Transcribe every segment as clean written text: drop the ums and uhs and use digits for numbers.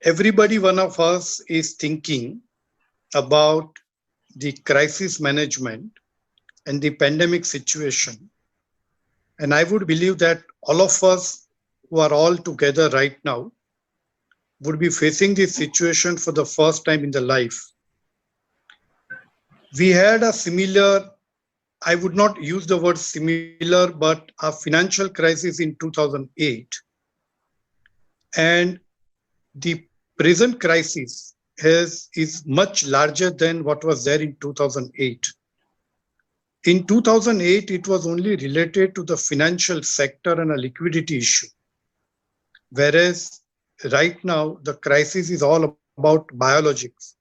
Everybody, one of us is thinking about the crisis management and the pandemic situation. And I would believe that all of us who are all together right now would be facing this situation for the first time in their life. We had a similar, I would not use the word similar, but a financial crisis in 2008. And the present crisis is much larger than what was there in 2008. In 2008, it was only related to the financial sector and a liquidity issue. Whereas right now, the crisis is all about biologics,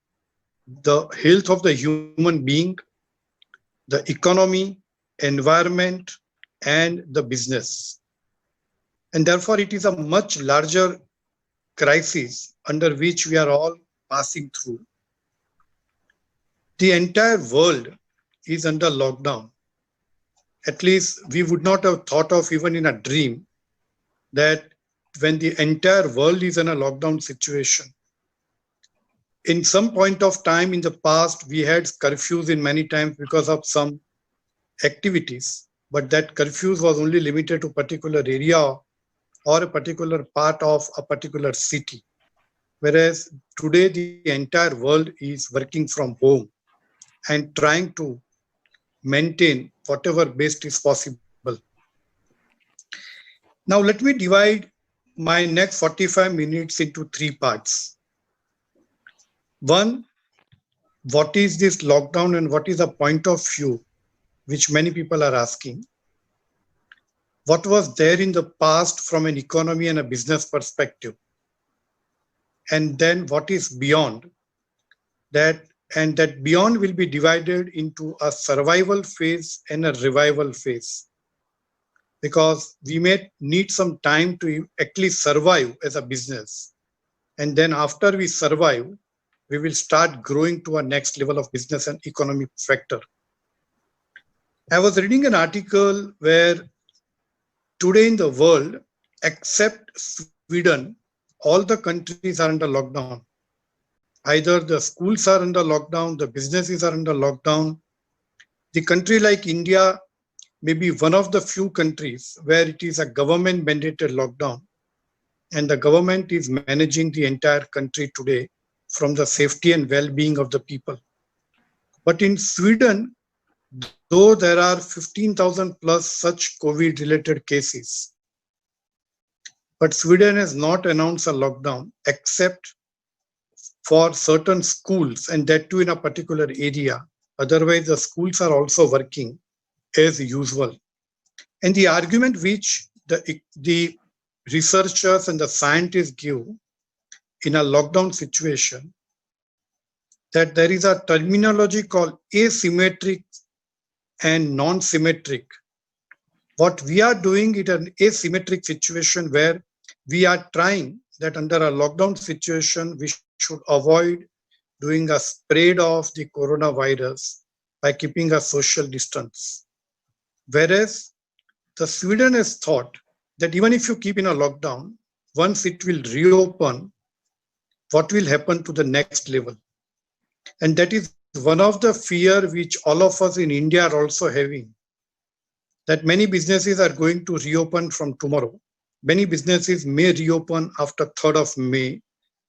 the health of the human being, the economy, environment, and the business. And therefore, it is a much larger crisis under which we are all passing through. The entire world is under lockdown. At least we would not have thought of even in a dream that when the entire world is in a lockdown situation. In some point of time in the past, we had curfews in many times because of some activities, but that curfews was only limited to particular area or a particular part of a particular city. Whereas today the entire world is working from home and trying to maintain whatever best is possible. Now let me divide my next 45 minutes into three parts. One, what is this lockdown and what is the point of view which many people are asking? What was there in the past from an economy and a business perspective? And then what is beyond that? And that beyond will be divided into a survival phase and a revival phase. Because we may need some time to at least survive as a business. And then after we survive, we will start growing to a next level of business and economic factor. I was reading an article where today in the world, except Sweden, all the countries are under lockdown. Either the schools are under lockdown, the businesses are under lockdown. The country like India may be one of the few countries where it is a government mandated lockdown. And the government is managing the entire country today from the safety and well-being of the people. But in Sweden, though there are 15,000 plus such COVID-related cases, but Sweden has not announced a lockdown except for certain schools, and that too in a particular area. Otherwise, the schools are also working as usual. And the argument which the researchers and the scientists give in a lockdown situation, that there is a terminology called asymmetric and non-symmetric. What we are doing in an asymmetric situation where we are trying that under a lockdown situation, we should avoid doing a spread of the coronavirus by keeping a social distance. Whereas the Sweden has thought that even if you keep in a lockdown, once it will reopen, what will happen to the next level? And that is one of the fear which all of us in India are also having, that many businesses are going to reopen from tomorrow. Many businesses may reopen after 3rd of May,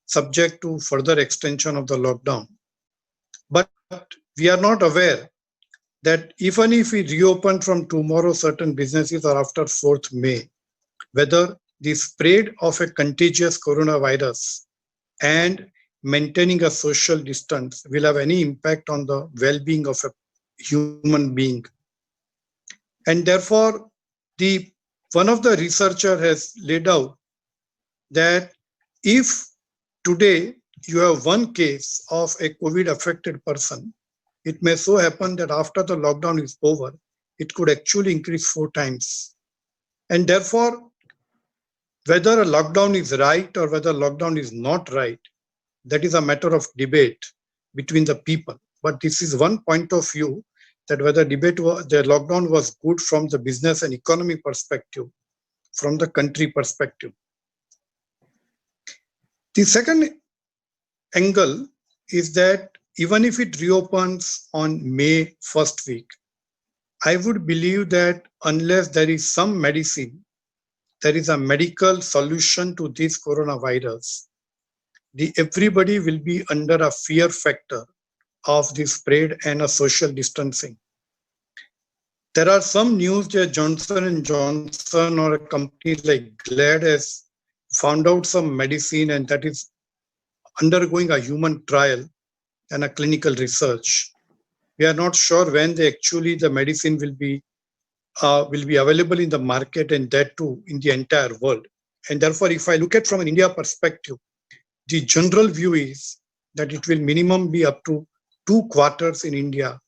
subject to further extension of the lockdown. But we are not aware that even if we reopen from tomorrow certain businesses or after 4th May, whether the spread of a contagious coronavirus and maintaining a social distance will have any impact on the well-being of a human being. And therefore, one of the researcher has laid out that if today you have one case of a COVID affected person, it may so happen that after the lockdown is over, it could actually increase 4 times. And therefore, whether a lockdown is right or whether lockdown is not right, that is a matter of debate between the people. But this is one point of view, that whether the lockdown was good from the business and economy perspective, from the country perspective. The second angle is that even if it reopens on May first week, I would believe that unless there is some medicine, there is a medical solution to this coronavirus, everybody will be under a fear factor of the spread and a social distancing. There are some news that Johnson & Johnson or a company like Glad has found out some medicine and that is undergoing a human trial and a clinical research. We are not sure when the medicine will be available in the market, and that too in the entire world. And therefore, if I look at from an India perspective, the general view is that it will minimum be up to 2 quarters in India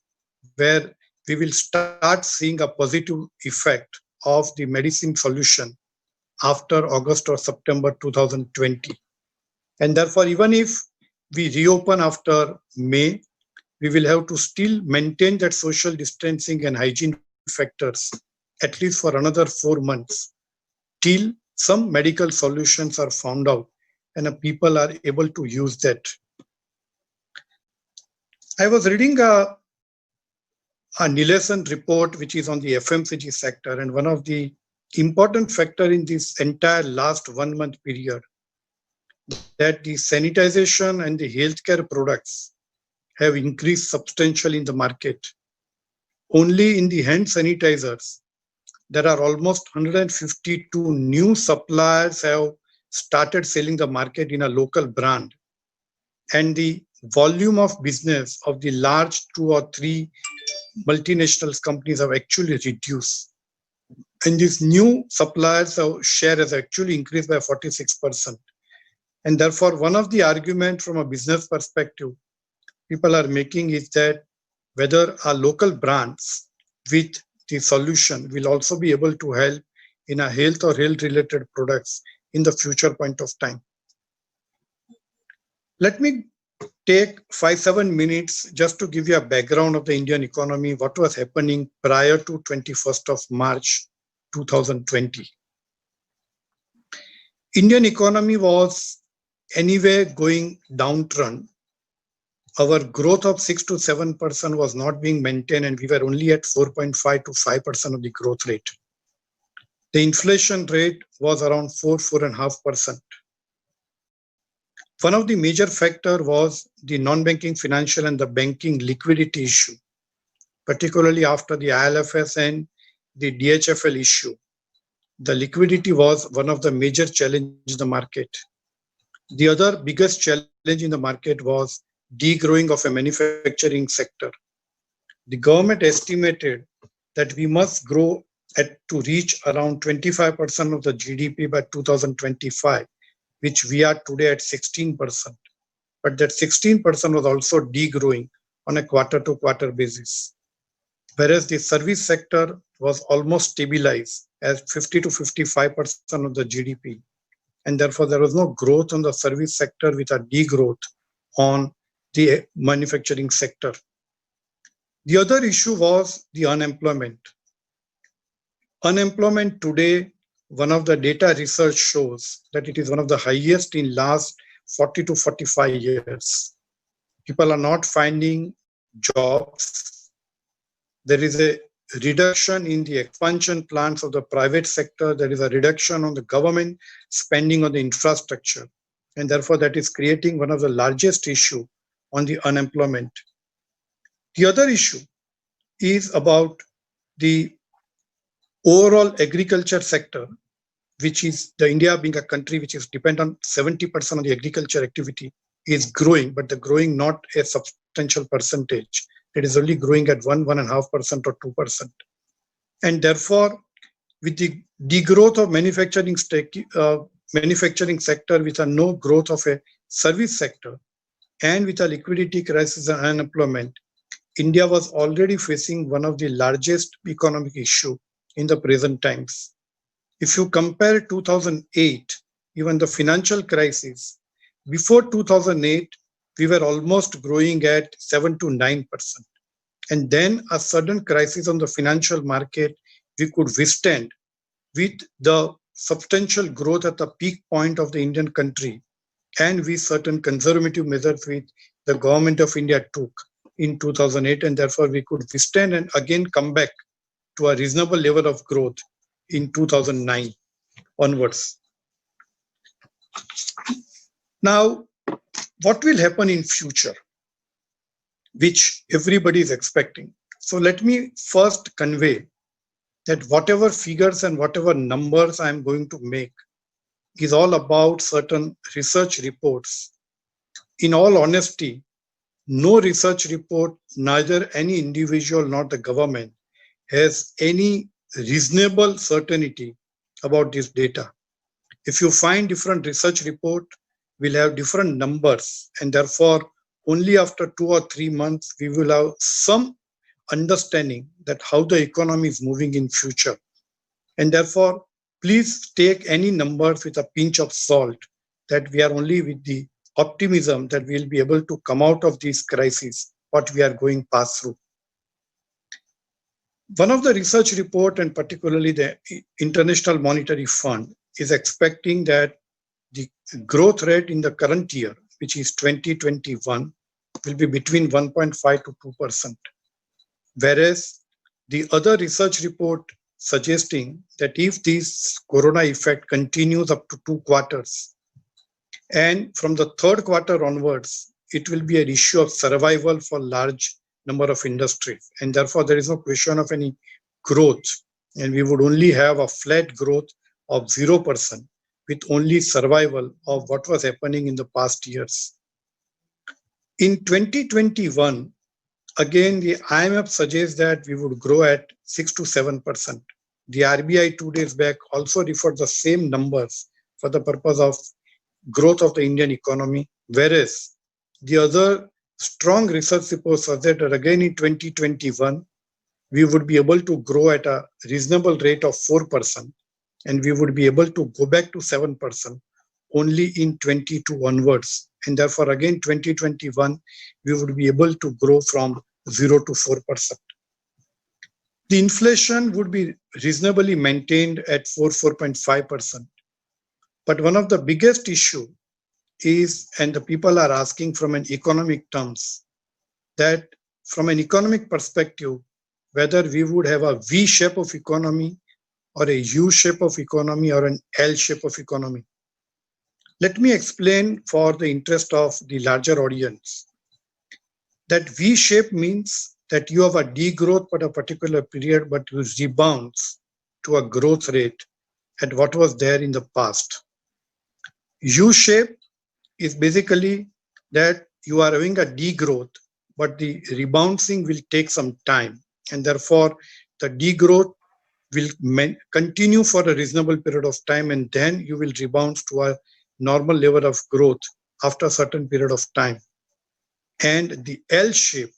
where we will start seeing a positive effect of the medicine solution after August or September 2020. And therefore, even if we reopen after May, we will have to still maintain that social distancing and hygiene factors at least for another 4 months till some medical solutions are found out and people are able to use that. I was reading a Nielsen report which is on the FMCG sector, and one of the important factor in this entire last 1 month period that the sanitization and the healthcare products have increased substantially in the market. Only in the hand sanitizers, there are almost 152 new suppliers have started selling the market in a local brand. And the volume of business of the large 2 or 3 multinational companies have actually reduced. And these new suppliers' share has actually increased by 46%. And therefore, one of the arguments from a business perspective people are making is that whether our local brands with the solution will also be able to help in a health or health related products in the future point of time. Let me take 5-7 minutes just to give you a background of the Indian economy, what was happening prior to 21st of March 2020. Indian economy was anyway going downtrend. Our growth of 6 to 7% was not being maintained, and we were only at 4.5 to 5% of the growth rate. The inflation rate was around 4.5%. One of the major factors was the non-banking financial and the banking liquidity issue, particularly after the ILFS and the DHFL issue. The liquidity was one of the major challenges in the market. The other biggest challenge in the market was degrowing of a manufacturing sector. The government estimated that we must grow to reach around 25% of the GDP by 2025, which we are today at 16%. But that 16% was also degrowing on a quarter-to-quarter basis. Whereas the service sector was almost stabilized as 50 to 55% of the GDP. And therefore, there was no growth on the service sector with a degrowth on the manufacturing sector. The other issue was the unemployment. Unemployment today, one of the data research shows that it is one of the highest in last 40 to 45 years. People are not finding jobs. There is a reduction in the expansion plans of the private sector. There is a reduction on the government spending on the infrastructure. And therefore, that is creating one of the largest issue on the unemployment. The other issue is about the overall agriculture sector, which is the India being a country which is dependent on 70% of the agriculture activity is growing, but the growing not a substantial percentage. It is only growing at 1.5% or 2%. And therefore, with the degrowth of manufacturing sector with a no growth of a service sector, and with a liquidity crisis and unemployment, India was already facing one of the largest economic issues in the present times. If you compare 2008, even the financial crisis, before 2008, we were almost growing at 7 to 9%. And then a sudden crisis on the financial market, we could withstand with the substantial growth at the peak point of the Indian country. and with certain conservative measures which the government of India took in 2008, and therefore we could withstand and again come back to a reasonable level of growth in 2009 onwards. Now, what will happen in future, which everybody is expecting? So let me first convey that whatever figures and whatever numbers I'm going to make is all about certain research reports. In all honesty, no research report, neither any individual nor the government has any reasonable certainty about this data. If you find different research report, will have different numbers, and therefore only after 2 or 3 months we will have some understanding that how the economy is moving in future. And therefore, please take any numbers with a pinch of salt, that we are only with the optimism that we'll be able to come out of this crisis, what we are going past through. One of the research report, and particularly the International Monetary Fund, is expecting that the growth rate in the current year, which is 2021, will be between 1.5 to 2%. Whereas the other research report suggesting that if this corona effect continues up to 2 quarters, and from the 3rd quarter onwards, it will be an issue of survival for large number of industries. And therefore, there is no question of any growth. And we would only have a flat growth of 0% with only survival of what was happening in the past years. In 2021, again, the IMF suggests that we would grow at 6 to 7%. The RBI 2 days back also referred the same numbers for the purpose of growth of the Indian economy, whereas the other strong research reports suggest that again in 2021, we would be able to grow at a reasonable rate of 4%, and we would be able to go back to 7% only in 22 onwards. And therefore, again, 2021, we would be able to grow from 0 to 4%. The inflation would be reasonably maintained at 4.5%. But one of the biggest issue is, and the people are asking from an economic terms, that from an economic perspective, whether we would have a V shape of economy or a U shape of economy or an L shape of economy. Let me explain for the interest of the larger audience that V shape means that you have a degrowth for a particular period, but you rebounds to a growth rate at what was there in the past. U shape is basically that you are having a degrowth, but the rebounding will take some time, and therefore the degrowth will continue for a reasonable period of time, and then you will rebound to a normal level of growth after a certain period of time. And the L shape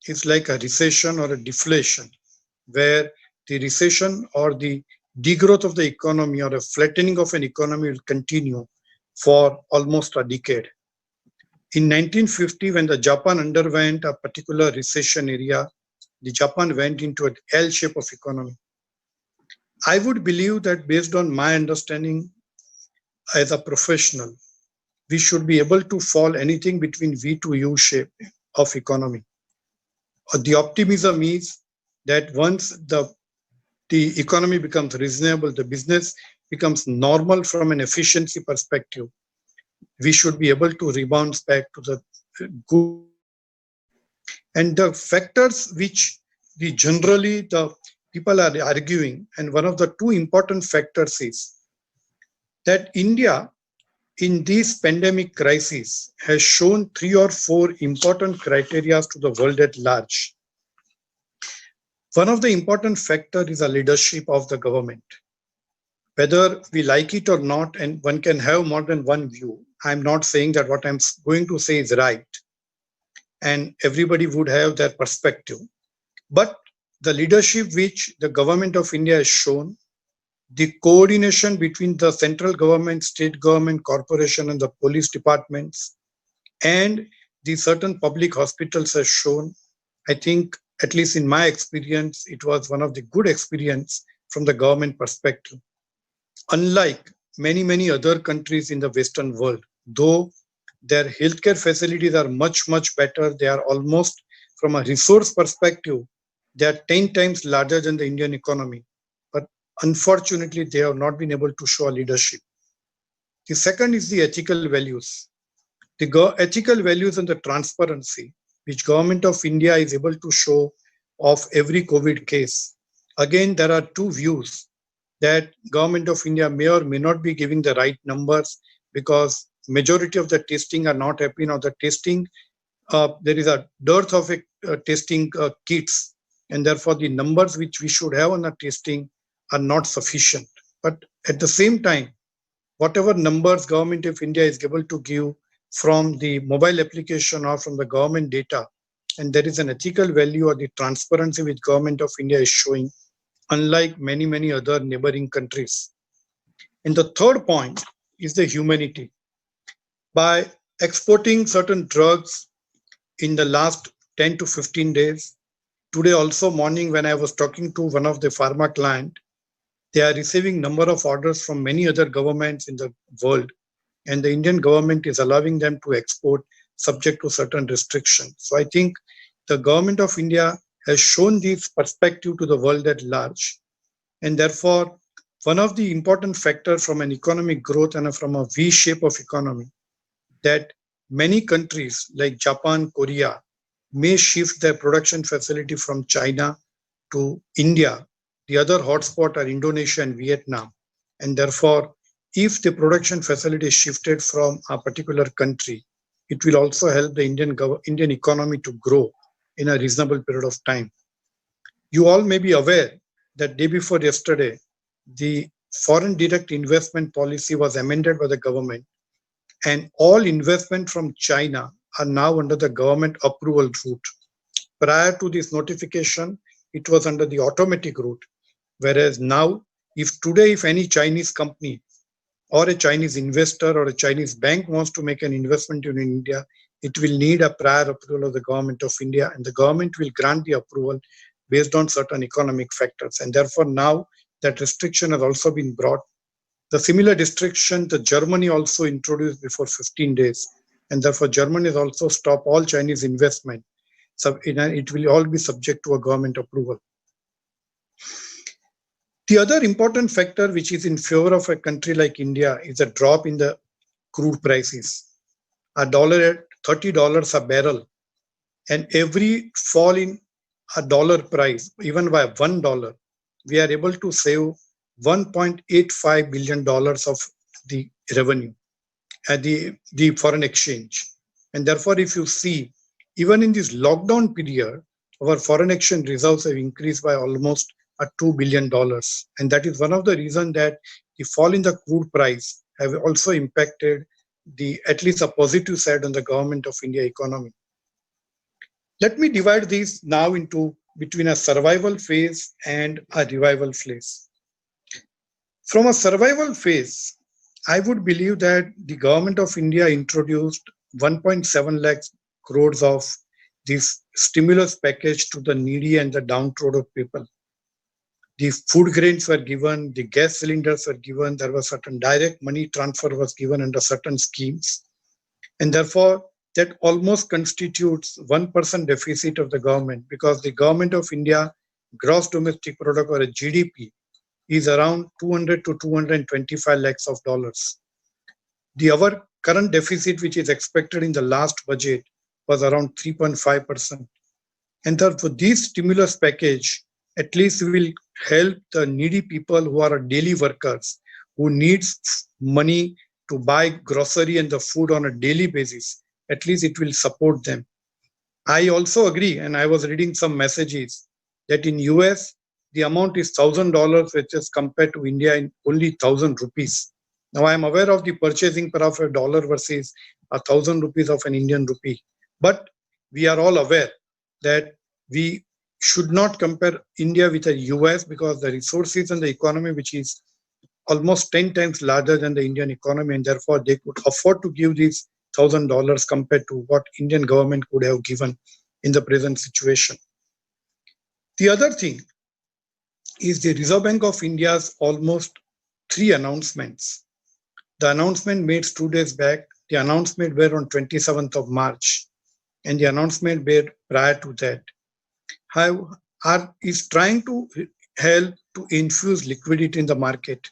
is like a recession or a deflation, where the recession or the degrowth of the economy or a flattening of an economy will continue for almost a decade. In 1950, when the Japan underwent a particular recession area, the Japan went into an L shape of economy. I would believe that based on my understanding as a professional, we should be able to fall anything between V to U shape of economy. The optimism is that once the economy becomes reasonable, the business becomes normal from an efficiency perspective, we should be able to rebound back to the good. And the factors which generally the people are arguing, and one of the two important factors is that India in this pandemic crisis has shown 3 or 4 important criteria to the world at large. One of the important factors is the leadership of the government. Whether we like it or not, and one can have more than one view, I'm not saying that what I'm going to say is right, and everybody would have their perspective. But the leadership which the government of India has shown, the coordination between the central government, state government, corporation, and the police departments, and the certain public hospitals has shown, I think, at least in my experience, it was one of the good experience from the government perspective. Unlike many other countries in the Western world, though Their healthcare facilities are much, much better. They are almost, from a resource perspective, they are 10 times larger than the Indian economy. But unfortunately, they have not been able to show leadership. The second is the ethical values. The ethical values and the transparency, which Government of India is able to show of every COVID case. Again, there are two views that Government of India may or may not be giving the right numbers, because majority of the testing are not happening, or the testing, there is a dearth of testing kits, and therefore the numbers which we should have on the testing are not sufficient. But at the same time, whatever numbers Government of India is able to give from the mobile application or from the government data, and there is an ethical value or the transparency which Government of India is showing, unlike many, many other neighboring countries. And the third point is the humanity. By exporting certain drugs in the last 10 to 15 days, today also morning when I was talking to one of the pharma client, they are receiving number of orders from many other governments in the world, and the Indian government is allowing them to export subject to certain restrictions. So I think the government of India has shown this perspective to the world at large. And therefore, one of the important factors from an economic growth and from a V shape of economy, that many countries like Japan, Korea may shift their production facility from China to India. The other hotspot are Indonesia and Vietnam. And therefore, if the production facility is shifted from a particular country, it will also help the Indian economy to grow in a reasonable period of time. You all may be aware that day before yesterday, the foreign direct investment policy was amended by the government, and all investment from China are now under the government approval route. Prior to this notification, it was under the automatic route, whereas now, if any Chinese company or a Chinese investor or a Chinese bank wants to make an investment in India, it will need a prior approval of the Government of India, and the government will grant the approval based on certain economic factors. And therefore, now that restriction has also been brought. The similar restriction the Germany also introduced before 15 days, and therefore Germany has also stopped all Chinese investment. So it will all be subject to a government approval. The other important factor which is in favor of a country like India is a drop in the crude prices. A dollar at $30 a barrel, and every fall in a dollar price, even by $1, we are able to save $1.85 billion of the revenue at the foreign exchange. And therefore, if you see, even in this lockdown period, our foreign exchange reserves have increased by almost $2 billion. And that is one of the reasons that the fall in the crude price have also impacted at least a positive side on the Government of India economy. Let me divide these now into between a survival phase and a revival phase. From a survival phase, I would believe that the Government of India introduced 1.7 lakh crores of this stimulus package to the needy and the downtrodden people. The food grains were given, the gas cylinders were given, there was certain direct money transfer was given under certain schemes. And therefore, that almost constitutes 1% deficit of the government, because the Government of India gross domestic product, or a GDP, is around 200 to 225 lakhs of dollars. Our current deficit, which is expected in the last budget, was around 3.5%. And therefore, this stimulus package at least will help the needy people who are daily workers, who needs money to buy grocery and the food on a daily basis. At least it will support them. I also agree, and I was reading some messages that in US, the amount is $1,000, which is compared to India in only 1,000 rupees. Now, I am aware of the purchasing power of a dollar versus 1,000 rupees of an Indian rupee. But we are all aware that we should not compare India with the US, because the resources and the economy, which is almost 10 times larger than the Indian economy, and therefore they could afford to give these $1,000 compared to what Indian government could have given in the present situation. The other thing is the Reserve Bank of India's almost 3 announcements. The announcement made 2 days back The announcement were on 27th of March, and the announcement were prior to that. Is trying to help to infuse liquidity in the market.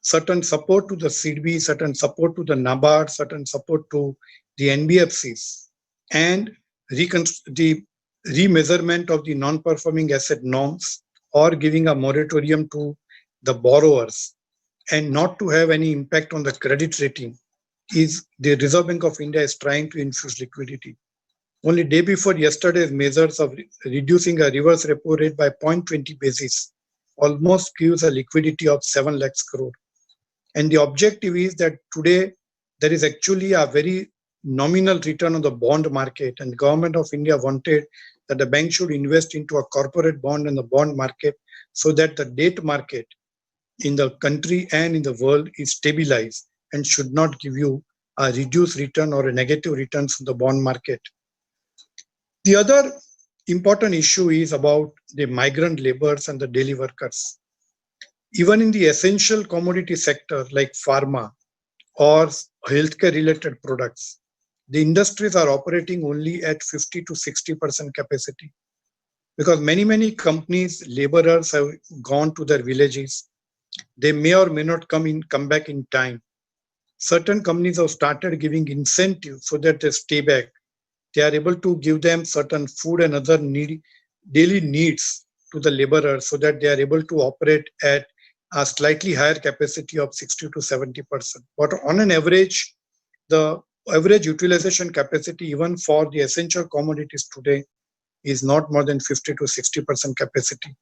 Certain support to the CDB, certain support to the NABARD, certain support to the NBFCs, and the remeasurement of the non-performing asset norms, or giving a moratorium to the borrowers and not to have any impact on the credit rating, is the Reserve Bank of India is trying to infuse liquidity. Only day before yesterday's measures of reducing a reverse repo rate by 0.20 basis almost gives a liquidity of 7 lakhs crore. And the objective is that today there is actually a very nominal return on the bond market, and the government of India wanted that the bank should invest into a corporate bond in the bond market so that the debt market in the country and in the world is stabilized and should not give you a reduced return or a negative returns from the bond market. The other important issue is about the migrant laborers and the daily workers. Even in the essential commodity sector like pharma or healthcare related products, the industries are operating only at 50 to 60% capacity, because many companies, laborers have gone to their villages. They may or may not come back in time. Certain companies have started giving incentives so that they stay back. They are able to give them certain food and other daily needs to the laborers so that they are able to operate at a slightly higher capacity of 60 to 70%. But on an average, the average utilization capacity, even for the essential commodities today, is not more than 50 to 60% capacity.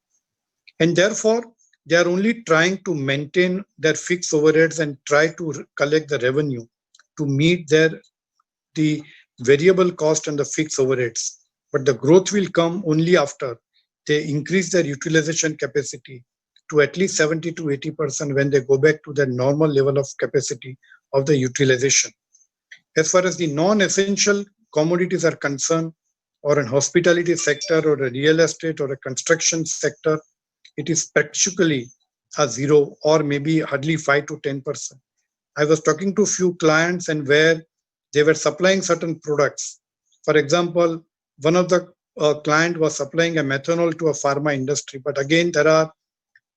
And therefore, they are only trying to maintain their fixed overheads and try to collect the revenue to meet the variable cost and the fixed overheads. But the growth will come only after they increase their utilization capacity to at least 70 to 80% when they go back to their normal level of capacity of the utilization. As far as the non-essential commodities are concerned, or an hospitality sector or a real estate or a construction sector, it is practically a zero or maybe hardly 5 to 10%. I was talking to a few clients and where they were supplying certain products. For example, one of the client was supplying a methanol to a pharma industry, but again, there are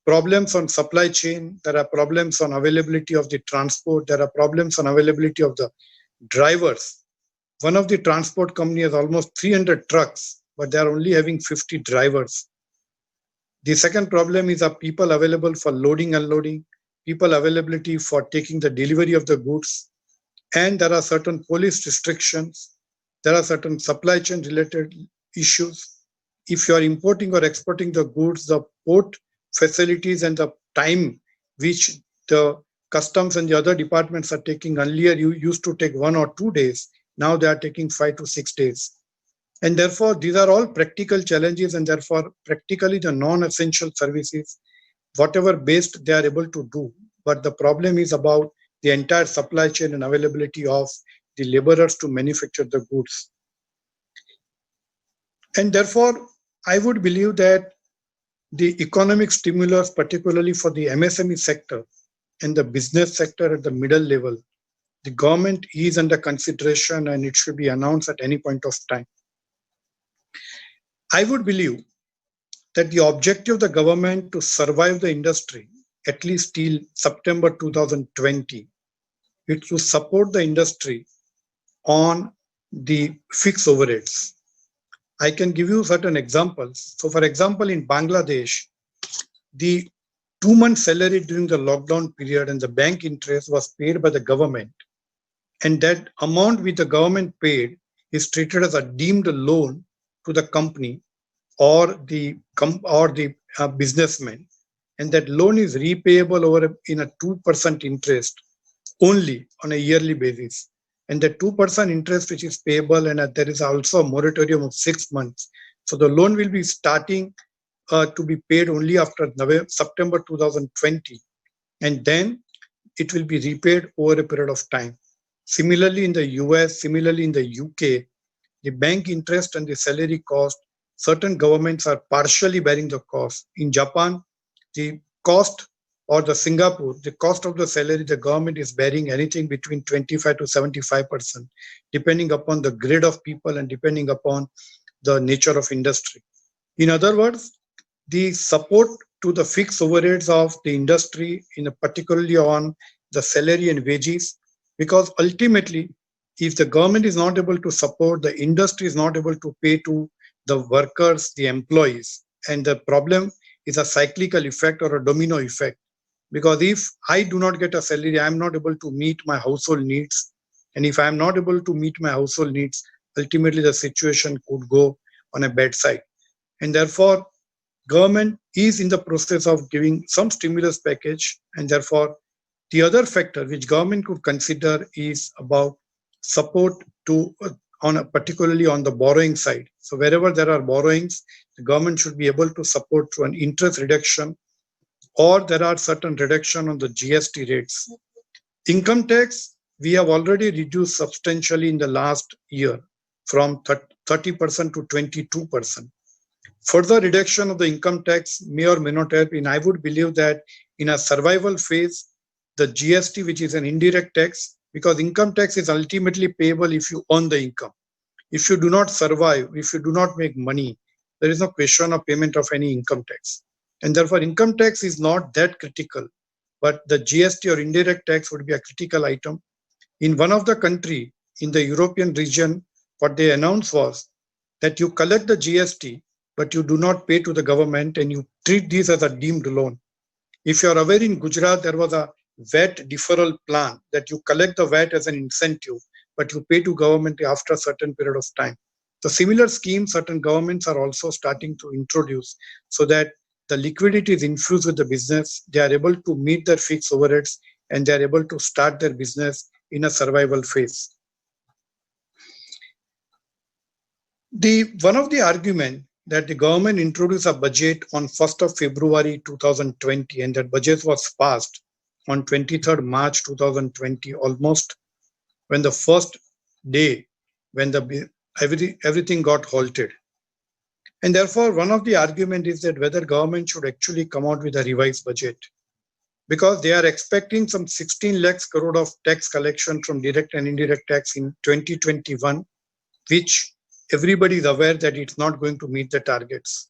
problems on supply chain, there are problems on availability of the transport, there are problems on availability of the drivers. One of the transport company has almost 300 trucks, but they are only having 50 drivers. The second problem is people available for loading, unloading, people availability for taking the delivery of the goods, and there are certain police restrictions, there are certain supply chain related issues. If you are importing or exporting the goods, the port facilities and the time which the customs and the other departments are taking, earlier you used to take 1 or 2 days, now they are taking 5 to 6 days. And therefore, these are all practical challenges, and therefore, practically the non-essential services, whatever based they are able to do. But the problem is about the entire supply chain and availability of the laborers to manufacture the goods. And therefore, I would believe that the economic stimulus, particularly for the MSME sector and the business sector at the middle level, the government is under consideration and it should be announced at any point of time. I would believe that the objective of the government to survive the industry, at least till September 2020, is to support the industry on the fixed overheads. I can give you certain examples. So for example, in Bangladesh, the 2-month salary during the lockdown period and the bank interest was paid by the government. And that amount which the government paid is treated as a deemed loan to the company or the businessman, and that loan is repayable in a 2% interest only on a yearly basis. And the 2% interest which is payable, and there is also a moratorium of 6 months. So the loan will be starting to be paid only after September 2020, and then it will be repaid over a period of time. Similarly, in the US, similarly in the UK, the bank interest and the salary cost, certain governments are partially bearing the cost. In Japan, the cost or the Singapore, the cost of the salary, the government is bearing anything between 25 to 75%, depending upon the grade of people and depending upon the nature of industry. In other words, the support to the fixed overheads of the industry, particularly on the salary and wages, because ultimately, if the government is not able to support, the industry is not able to pay to the workers, the employees, and the problem is a cyclical effect or a domino effect. Because if I do not get a salary, I am not able to meet my household needs. And if I am not able to meet my household needs, ultimately the situation could go on a bad side. And therefore, government is in the process of giving some stimulus package. And therefore, the other factor which government could consider is about support to particularly on the borrowing side. So wherever there are borrowings, the government should be able to support through an interest reduction, or there are certain reduction on the GST rates. Income tax, we have already reduced substantially in the last year from 30% to 22%. Further reduction of the income tax may or may not help. And I would believe that in a survival phase, the GST, which is an indirect tax, because income tax is ultimately payable if you earn the income. If you do not survive, if you do not make money, there is no question of payment of any income tax. And therefore, income tax is not that critical, but the GST or indirect tax would be a critical item. In one of the country in the European region, what they announced was that you collect the GST, but you do not pay to the government and you treat this as a deemed loan. If you are aware, in Gujarat, there was a VAT deferral plan that you collect the VAT as an incentive, but you pay to government after a certain period of time. The similar scheme certain governments are also starting to introduce so that the liquidity is infused with the business. They are able to meet their fixed overheads and they are able to start their business in a survival phase. One of the argument that the government introduced a budget on 1st of February 2020 and that budget was passed on 23rd March 2020, almost when the first day when everything got halted. And therefore, one of the argument is that whether government should actually come out with a revised budget, because they are expecting some 16 lakhs crore of tax collection from direct and indirect tax in 2021, which everybody is aware that it's not going to meet the targets.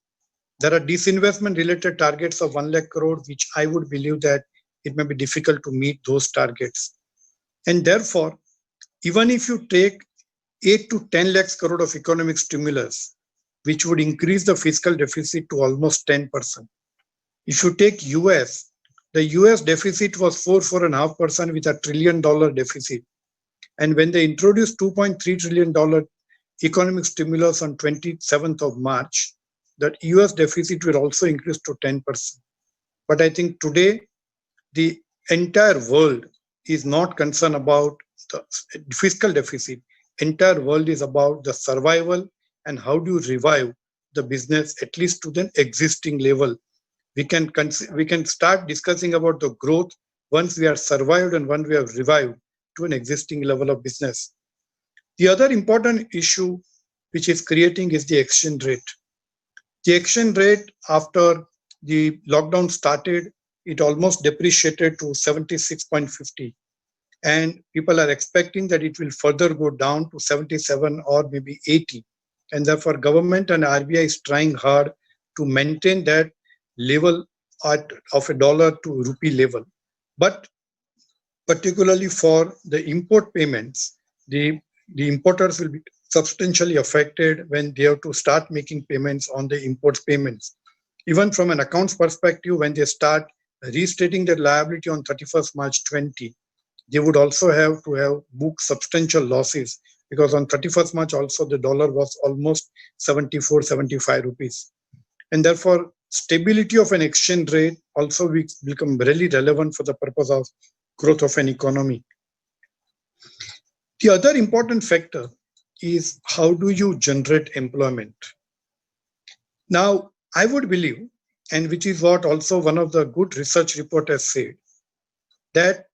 There are disinvestment related targets of 1 lakh crore, which I would believe that it may be difficult to meet those targets. And therefore, even if you take 8 to 10 lakhs crore of economic stimulus, which would increase the fiscal deficit to almost 10%. If you take US, the US deficit was 4.5% with $1 trillion deficit. And when they introduced $2.3 trillion economic stimulus on 27th of March, the US deficit will also increase to 10%. But I think today, the entire world is not concerned about the fiscal deficit. Entire world is about the survival and how do you revive the business at least to the existing level. We can start discussing about the growth once we are survived and once we have revived to an existing level of business. The other important issue which is creating is the exchange rate. The exchange rate after the lockdown started, it almost depreciated to 76.50. And people are expecting that it will further go down to 77 or maybe 80. And therefore, government and RBI is trying hard to maintain that level of a dollar to rupee level. But particularly for the import payments, the importers will be substantially affected when they have to start making payments on the import payments. Even from an accounts perspective, when they start restating their liability on 31st March 20, they would also have to have booked substantial losses because on 31st March also the dollar was almost 74, 75 rupees. And therefore, stability of an exchange rate also will become really relevant for the purpose of growth of an economy. The other important factor is how do you generate employment? Now, I would believe, and which is what also one of the good research report has said, that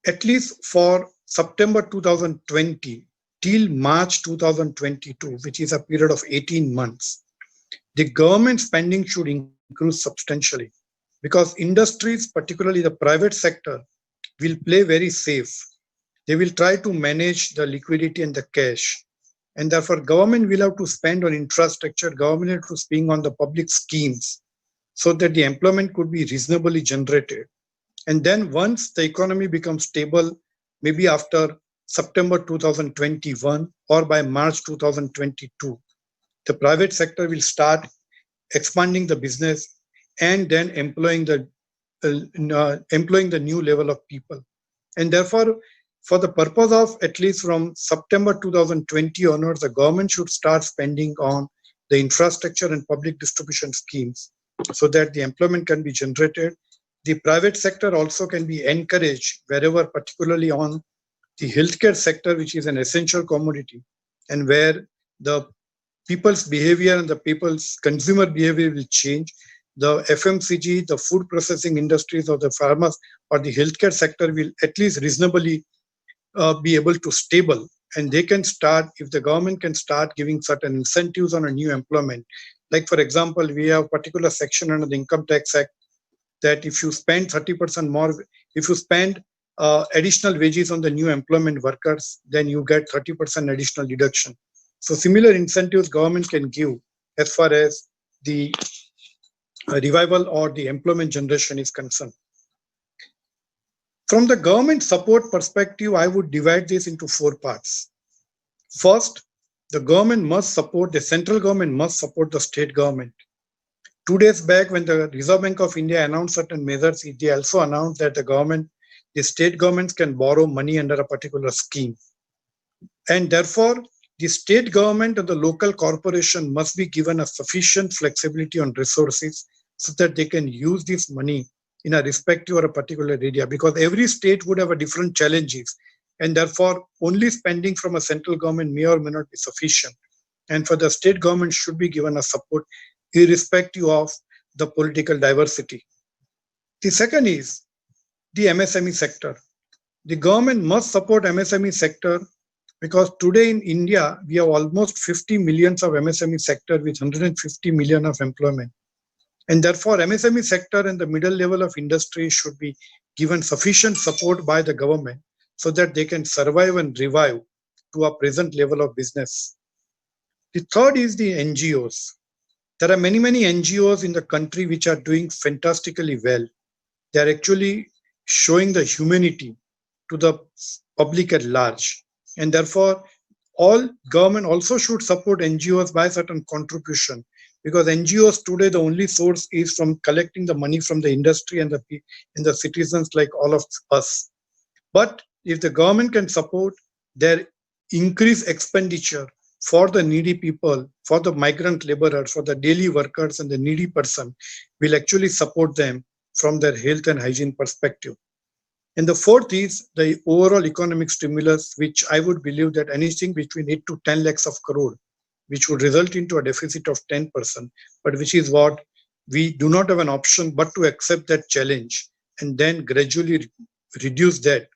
at least for September 2020 till March 2022, which is a period of 18 months, the government spending should increase substantially because industries, particularly the private sector, will play very safe. They will try to manage the liquidity and the cash. And therefore, government will have to spend on infrastructure, government will have to spend on the public schemes so that the employment could be reasonably generated. And then once the economy becomes stable, maybe after September 2021 or by March 2022, the private sector will start expanding the business and then employing the new level of people. And therefore, for the purpose of at least from September 2020 onwards, the government should start spending on the infrastructure and public distribution schemes so that the employment can be generated. The private sector also can be encouraged wherever, particularly on the healthcare sector, which is an essential commodity, and where the people's behavior and the people's consumer behavior will change. The FMCG, the food processing industries, or the pharma or the healthcare sector will at least reasonably be able to stable, and they can start, if the government can start giving certain incentives on a new employment. Like for example, we have a particular section under the Income Tax Act that if you spend 30% more, if you spend additional wages on the new employment workers, then you get 30% additional deduction. So similar incentives government can give as far as the revival or the employment generation is concerned. From the government support perspective, I would divide this into 4 parts. First, the government must support, the central government must support the state government. 2 days back, when the Reserve Bank of India announced certain measures, they also announced that the state governments can borrow money under a particular scheme. And therefore, the state government and the local corporation must be given a sufficient flexibility on resources so that they can use this money in a respective or a particular area, because every state would have a different challenges, and therefore only spending from a central government may or may not be sufficient. And for the state government should be given a support irrespective of the political diversity. The second is the MSME sector. The government must support MSME sector because today in India, we have almost 50 millions of MSME sector with 150 million of employment. And therefore, MSME sector and the middle level of industry should be given sufficient support by the government so that they can survive and revive to a present level of business. The third is the NGOs. There are many NGOs in the country which are doing fantastically well. They are actually showing the humanity to the public at large. And therefore, all government also should support NGOs by certain contribution, because NGOs today, the only source is from collecting the money from the industry and the citizens like all of us. But if the government can support their increased expenditure for the needy people, for the migrant laborers, for the daily workers and the needy person, will actually support them from their health and hygiene perspective. And the fourth is the overall economic stimulus, which I would believe that anything between 8 to 10 lakhs of crore, which would result into a deficit of 10%, but which is what we do not have an option but to accept that challenge and then gradually reduce that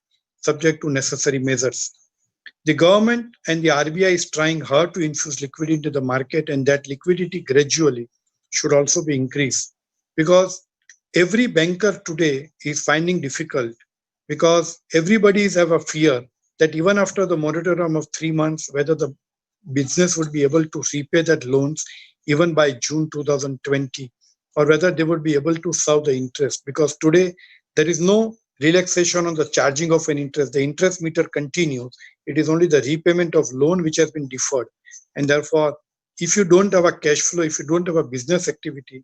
subject to necessary measures. The government and the RBI is trying hard to infuse liquidity into the market, and that liquidity gradually should also be increased, because every banker today is finding difficult, because everybody have a fear that even after the moratorium of 3 months, whether the business would be able to repay that loans even by June 2020, or whether they would be able to serve the interest, because today there is no relaxation on the charging of an interest. The interest meter continues. It is only the repayment of loan which has been deferred. And therefore, if you don't have a cash flow, if you don't have a business activity,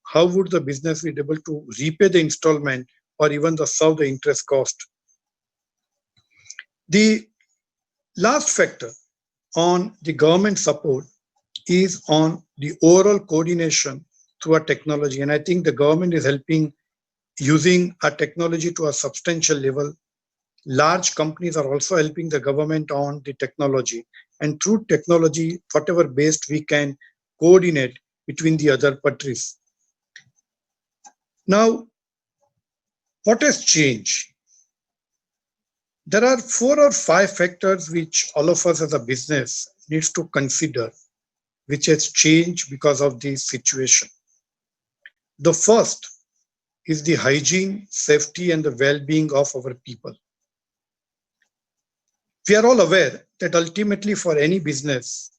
how would the business be able to repay the installment or even the serve the interest cost? The last factor on the government support is on the overall coordination through a technology. And I think the government is helping using a technology to a substantial level. Large companies are also helping the government on the technology. And through technology, whatever based we can coordinate between the other parties. Now, what has changed? There are 4 or 5 factors which all of us as a business needs to consider, which has changed because of this situation. The first is the hygiene, safety, and the well-being of our people. We are all aware that ultimately for any business,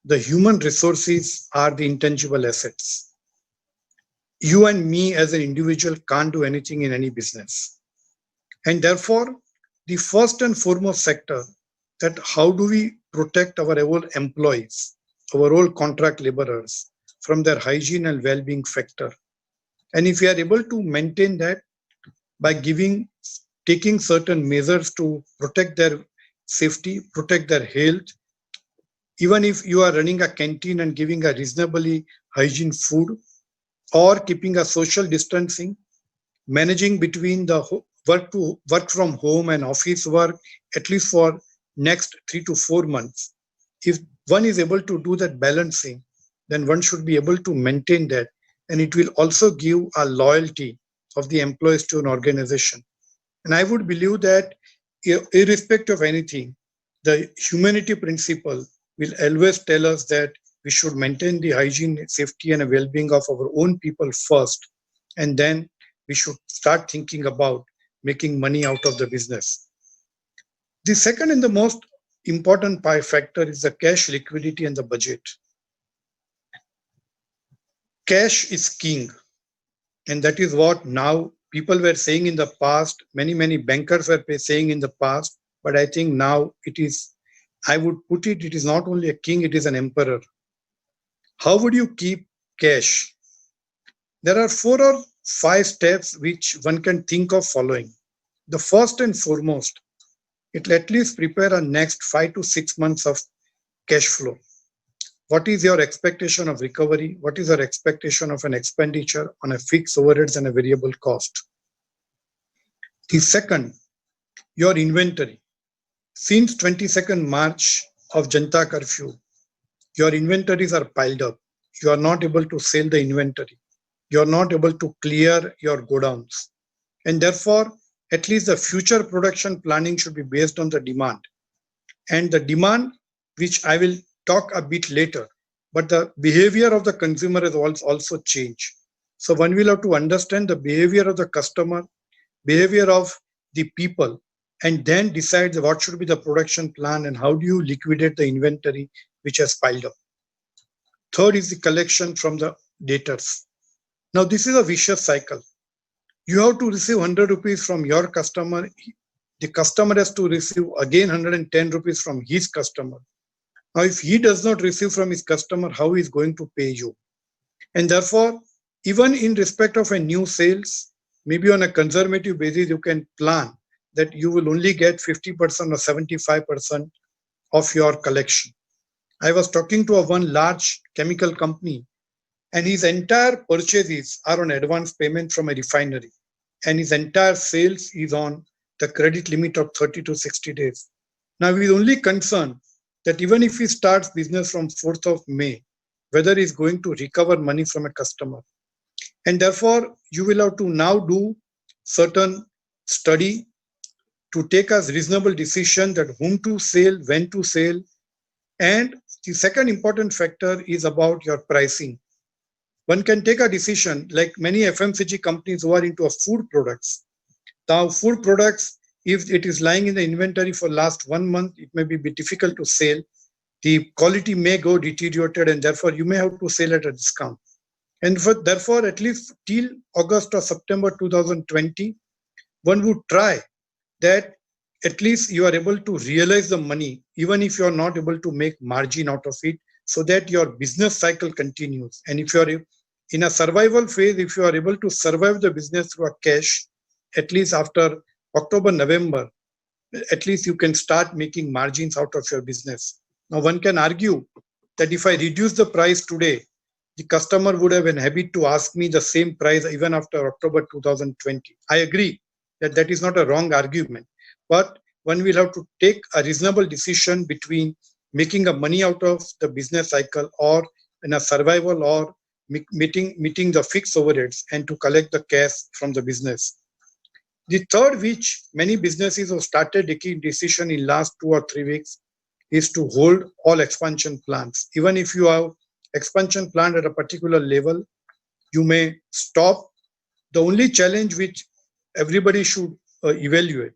the human resources are the intangible assets. You and me as an individual can't do anything in any business. And therefore, the first and foremost sector that how do we protect our own employees, our own contract laborers from their hygiene and well-being factor. And if we are able to maintain that by taking certain measures to protect their safety, protect their health, even if you are running a canteen and giving a reasonably hygiene food or keeping a social distancing, managing between the work from home and office work, at least for next 3 to 4 months. If one is able to do that balancing, then one should be able to maintain that. And it will also give a loyalty of the employees to an organization. And I would believe that irrespective of anything, the humanity principle will always tell us that we should maintain the hygiene, safety, and well-being of our own people first. And then we should start thinking about making money out of the business. The second and the most important factor is the cash liquidity and the budget. Cash is king. And that is what now people were saying in the past. Many bankers were saying in the past. But I think now it is, I would put it, it is not only a king, it is an emperor. How would you keep cash? There are 4 or 5 steps which one can think of following. The first and foremost, it will at least prepare a next 5 to 6 months of cash flow. What is your expectation of recovery? What is your expectation of an expenditure on a fixed overheads and a variable cost? The second, your inventory. Since 22nd March of Janta Curfew, your inventories are piled up. You are not able to sell the inventory. You are not able to clear your godowns. And therefore, at least the future production planning should be based on the demand. And the demand, which I will talk a bit later, but the behavior of the consumer has also changed. So one will have to understand the behavior of the customer, behavior of the people, and then decide what should be the production plan and how do you liquidate the inventory which has piled up. Third is the collection from the debtors. Now this is a vicious cycle. You have to receive 100 rupees from your customer. The customer has to receive again 110 rupees from his customer. Now, if he does not receive from his customer, how he is going to pay you? And therefore, even in respect of a new sales, maybe on a conservative basis, you can plan that you will only get 50% or 75% of your collection. I was talking to one large chemical company, and his entire purchases are on advance payment from a refinery. And his entire sales is on the credit limit of 30 to 60 days. Now, he is only concerned that even if he starts business from 4th of May, whether he's going to recover money from a customer. And therefore, you will have to now do certain study to take a reasonable decision that whom to sell, when to sell. And the second important factor is about your pricing. One can take a decision like many FMCG companies who are into food products. Now, food products, if it is lying in the inventory for last 1 month, it may be difficult to sell. The quality may go deteriorated and therefore you may have to sell at a discount. And therefore, at least till August or September 2020, one would try that at least you are able to realize the money, even if you are not able to make margin out of it, so that your business cycle continues. And if you are in a survival phase, if you are able to survive the business through a cash, at least after October, November, at least you can start making margins out of your business. Now, one can argue that if I reduce the price today, the customer would have an habit to ask me the same price even after October 2020. I agree that that is not a wrong argument, but one will have to take a reasonable decision between making a money out of the business cycle or in a survival or meeting the fixed overheads and to collect the cash from the business. The third, which many businesses have started taking decision in last 2 or 3 weeks, is to hold all expansion plans. Even if you have expansion plan at a particular level, you may stop The only challenge which everybody should evaluate,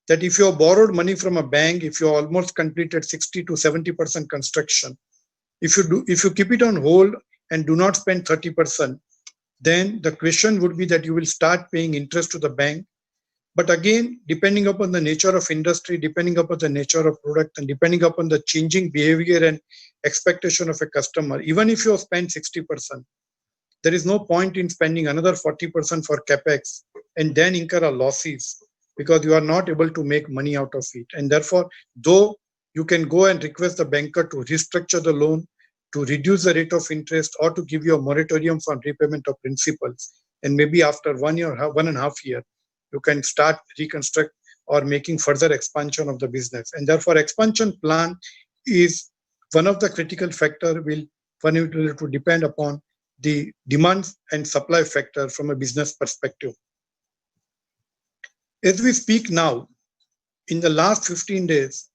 that if you have borrowed money from a bank, if you almost completed 60 to 70% construction, if you keep it on hold and do not spend 30%, then the question would be that you will start paying interest to the bank. But again, depending upon the nature of industry, depending upon the nature of product, and depending upon the changing behavior and expectation of a customer, even if you have spent 60%, there is no point in spending another 40% for capex and then incur a losses, because you are not able to make money out of it. And therefore, though you can go and request the banker to restructure the loan, to reduce the rate of interest, or to give you a moratorium for repayment of principals, and maybe after 1 year, 1.5 years, you can start reconstruct or making further expansion of the business. And therefore, expansion plan is one of the critical factor will to depend upon the demand and supply factor from a business perspective. As we speak now, in the last 15 days,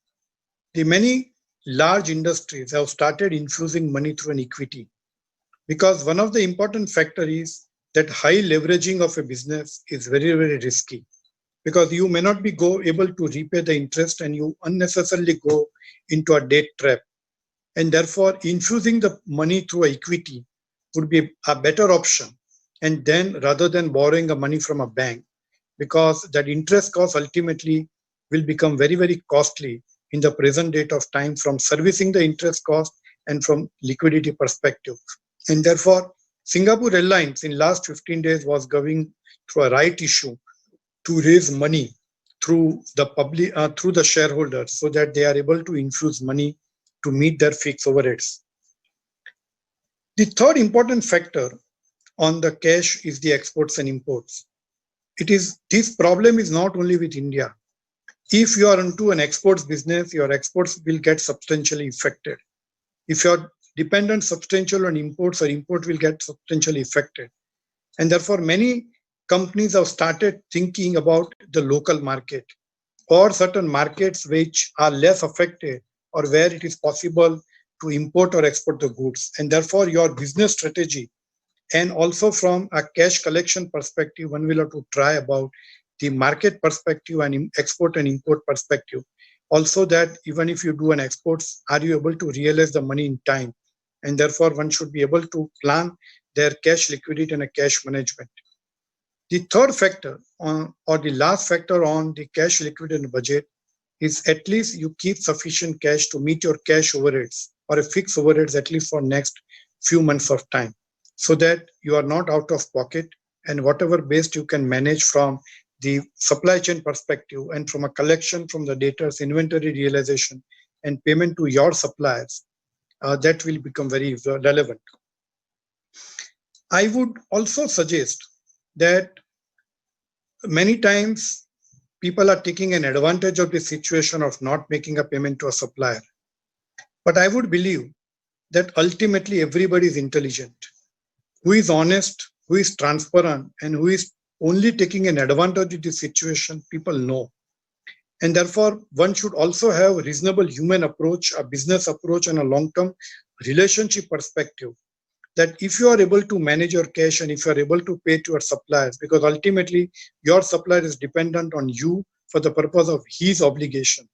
the many large industries have started infusing money through an equity, because one of the important factor is that high leveraging of a business is very, very risky, because you may not be able to repay the interest and you unnecessarily go into a debt trap. And therefore, infusing the money through equity would be a better option, and then rather than borrowing the money from a bank, because that interest cost ultimately will become very, very costly in the present date of time, from servicing the interest cost and from liquidity perspective. And therefore, Singapore Airlines in last 15 days was going through a right issue to raise money through the public, through the shareholders, so that they are able to infuse money to meet their fixed overheads. The third important factor on the cash is the exports and imports. This problem is not only with India. If you are into an exports business, your exports will get substantially affected. If you are dependent substantial on imports, or import will get substantially affected. And therefore, many companies have started thinking about the local market, or certain markets which are less affected, or where it is possible to import or export the goods. And therefore, your business strategy, and also from a cash collection perspective, one will have to try about the market perspective and export and import perspective. Also, that even if you do an exports, are you able to realize the money in time? And therefore, one should be able to plan their cash liquidity and a cash management. The third factor or the last factor on the cash liquidity and budget is at least you keep sufficient cash to meet your cash overheads or a fixed overheads at least for next few months of time, so that you are not out of pocket, and whatever best you can manage from the supply chain perspective and from a collection from the debtors, inventory realization and payment to your suppliers, that will become very relevant. I would also suggest that many times people are taking an advantage of the situation of not making a payment to a supplier. But I would believe that ultimately everybody is intelligent. Who is honest, who is transparent, and who is only taking an advantage of the situation, people know. And therefore, one should also have a reasonable human approach, a business approach, and a long-term relationship perspective. That if you are able to manage your cash and if you are able to pay to your suppliers, because ultimately your supplier is dependent on you for the purpose of his obligation.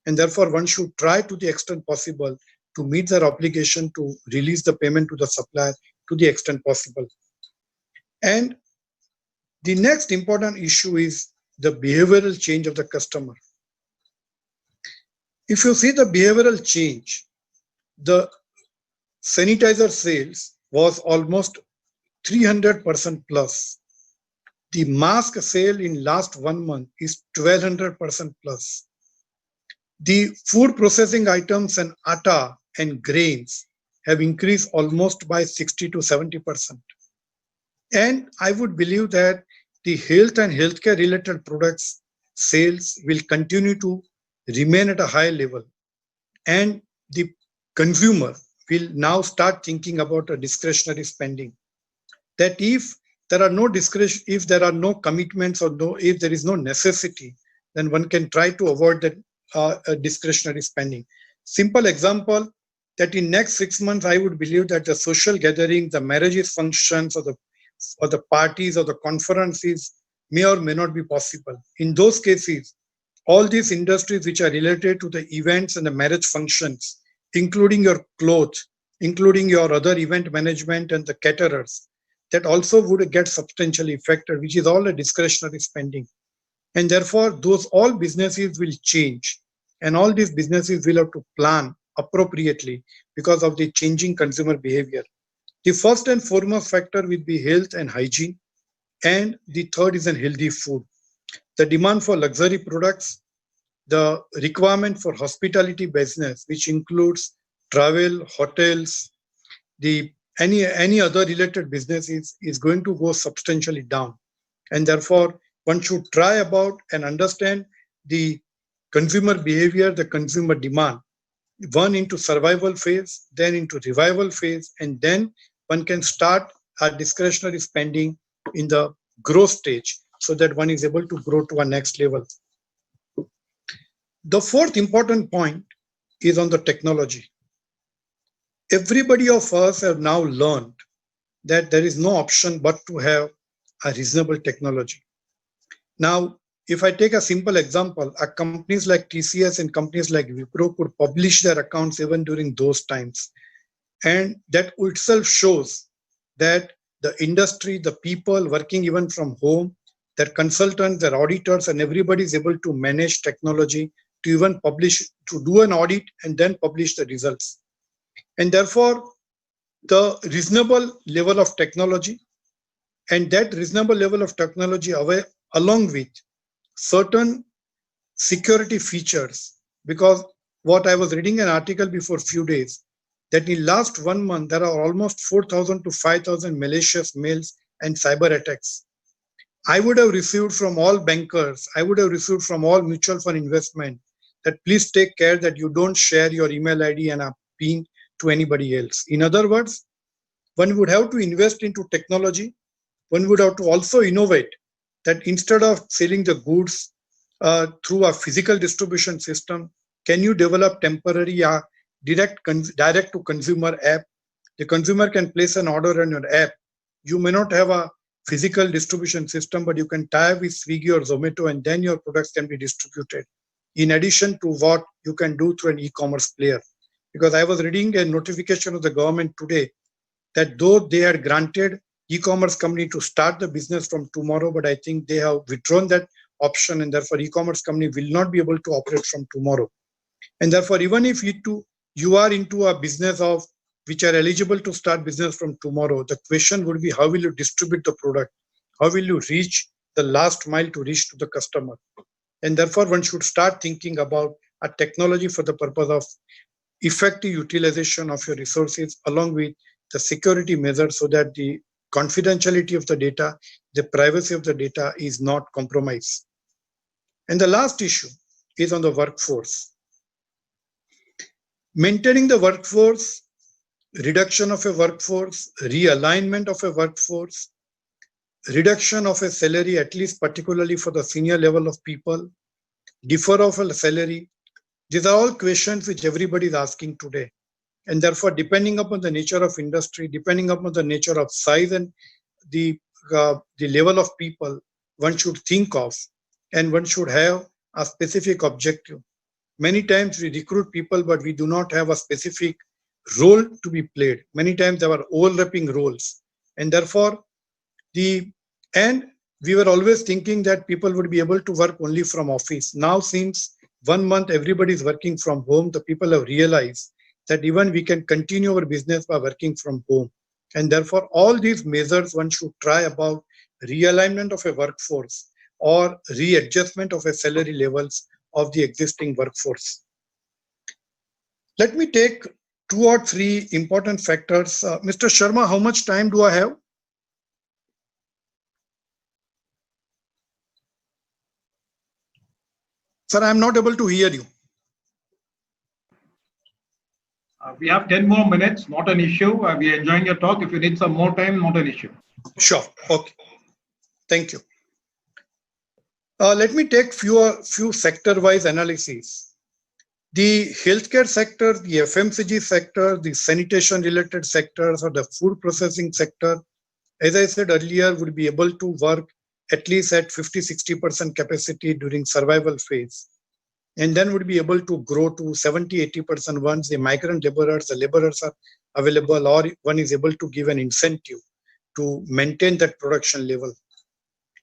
And therefore, one should try to the extent possible to meet their obligation to release the payment to the supplier to the extent possible. And the next important issue is the behavioral change of the customer. If you see the behavioral change, the sanitizer sales was almost 300% plus. The mask sale in last 1 month is 1200% plus. The food processing items and atta and grains have increased almost by 60 to 70%. And I would believe that the health and healthcare related products sales will continue to remain at a high level. And the consumer will now start thinking about a discretionary spending. That if there are no discretion, if there are no commitments or if there is no necessity, then one can try to avoid that discretionary spending. Simple example, that in next 6 months, I would believe that the social gathering, the marriages functions, or the or the parties or the conferences may or may not be possible. In those cases, all these industries which are related to the events and the marriage functions, including your clothes, including your other event management and the caterers, that also would get substantially affected, which is all a discretionary spending. And therefore, those all businesses will change. And all these businesses will have to plan appropriately because of the changing consumer behavior. The first and foremost factor will be health and hygiene. And the third is unhealthy food. The demand for luxury products, the requirement for hospitality business, which includes travel, hotels, the any other related business is going to go substantially down. And therefore, one should try about and understand the consumer behavior, the consumer demand, one into survival phase, then into revival phase, and then one can start a discretionary spending in the growth stage so that one is able to grow to a next level. The fourth important point is on the technology. Everybody of us have now learned that there is no option but to have a reasonable technology. Now, if I take a simple example, companies like TCS and companies like Wipro could publish their accounts even during those times. And that itself shows that the industry, the people working even from home, their consultants, their auditors, and everybody is able to manage technology to even publish, to do an audit and then publish the results. And therefore, the reasonable level of technology and that reasonable level of technology along with certain security features, because what I was reading an article before a few days, that in last 1 month, there are almost 4,000 to 5,000 malicious mails and cyber attacks. I would have received from all bankers, I would have received from all mutual fund investment that please take care that you don't share your email ID and a PIN to anybody else. In other words, one would have to invest into technology. One would have to also innovate that instead of selling the goods through a physical distribution system, can you develop temporary direct to consumer app? The consumer can place an order on your app. You may not have a physical distribution system, but you can tie up with Swiggy or Zomato and then your products can be distributed. In addition to what you can do through an e-commerce player. Because I was reading a notification of the government today that though they had granted e-commerce company to start the business from tomorrow, but I think they have withdrawn that option and therefore e-commerce company will not be able to operate from tomorrow. And therefore, even if you are into a business of which are eligible to start business from tomorrow, the question would be how will you distribute the product? How will you reach the last mile to reach to the customer? And therefore, one should start thinking about a technology for the purpose of effective utilization of your resources along with the security measures so that the confidentiality of the data, the privacy of the data is not compromised. And the last issue is on the workforce. Maintaining the workforce, reduction of a workforce, realignment of a workforce, reduction of a salary, at least particularly for the senior level of people, deferral of a salary. These are all questions which everybody is asking today. And therefore, depending upon the nature of industry, depending upon the nature of size and the level of people, one should think of and one should have a specific objective. Many times we recruit people, but we do not have a specific role to be played. Many times there are overlapping roles. And therefore, we were always thinking that people would be able to work only from office. Now, since 1 month, everybody is working from home, the people have realized that even we can continue our business by working from home. And therefore, all these measures one should try about realignment of a workforce or readjustment of a salary levels of the existing workforce. Let me take 2 or 3 important factors. Mr. Sharma, how much time do I have? Sir, I'm not able to hear you. We have 10 more minutes, not an issue. We are enjoying your talk. If you need some more time, not an issue. Sure. Okay. Thank you. Let me take few sector-wise analyses. The healthcare sector, the FMCG sector, the sanitation-related sectors, or the food processing sector, as I said earlier, would be able to work at least at 50-60% capacity during survival phase, and then would be able to grow to 70-80% once the migrant laborers, the laborers are available, or one is able to give an incentive to maintain that production level.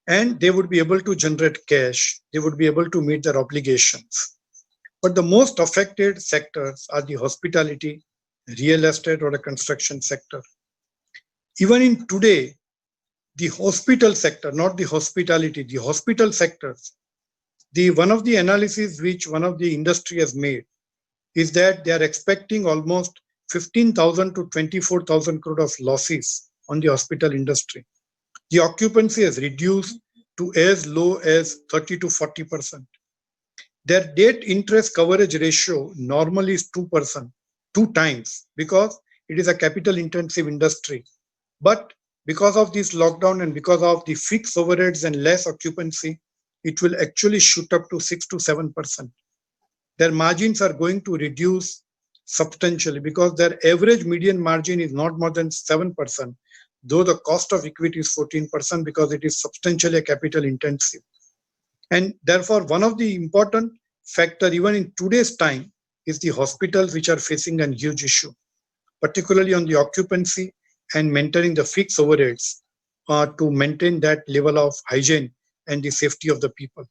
And they would be able to generate cash, they would be able to meet their obligations. But the most affected sectors are the hospitality, real estate, or the construction sector. Even in today, the hospital sector, not the hospitality, the hospital sectors, the one of the analysis which one of the industry has made is that they are expecting almost 15,000 to 24,000 crore of losses on the hospital industry. The occupancy has reduced to as low as 30 to 40%. Their debt interest coverage ratio normally is 2%, 2 times, because it is a capital intensive industry. But because of this lockdown and because of the fixed overheads and less occupancy, it will actually shoot up to 6 to 7%. Their margins are going to reduce substantially because their average median margin is not more than 7%, though the cost of equity is 14% because it is substantially capital intensive. And therefore, one of the important factor even in today's time is the hospitals which are facing a huge issue, particularly on the occupancy and maintaining the fixed overheads to maintain that level of hygiene and the safety of the people.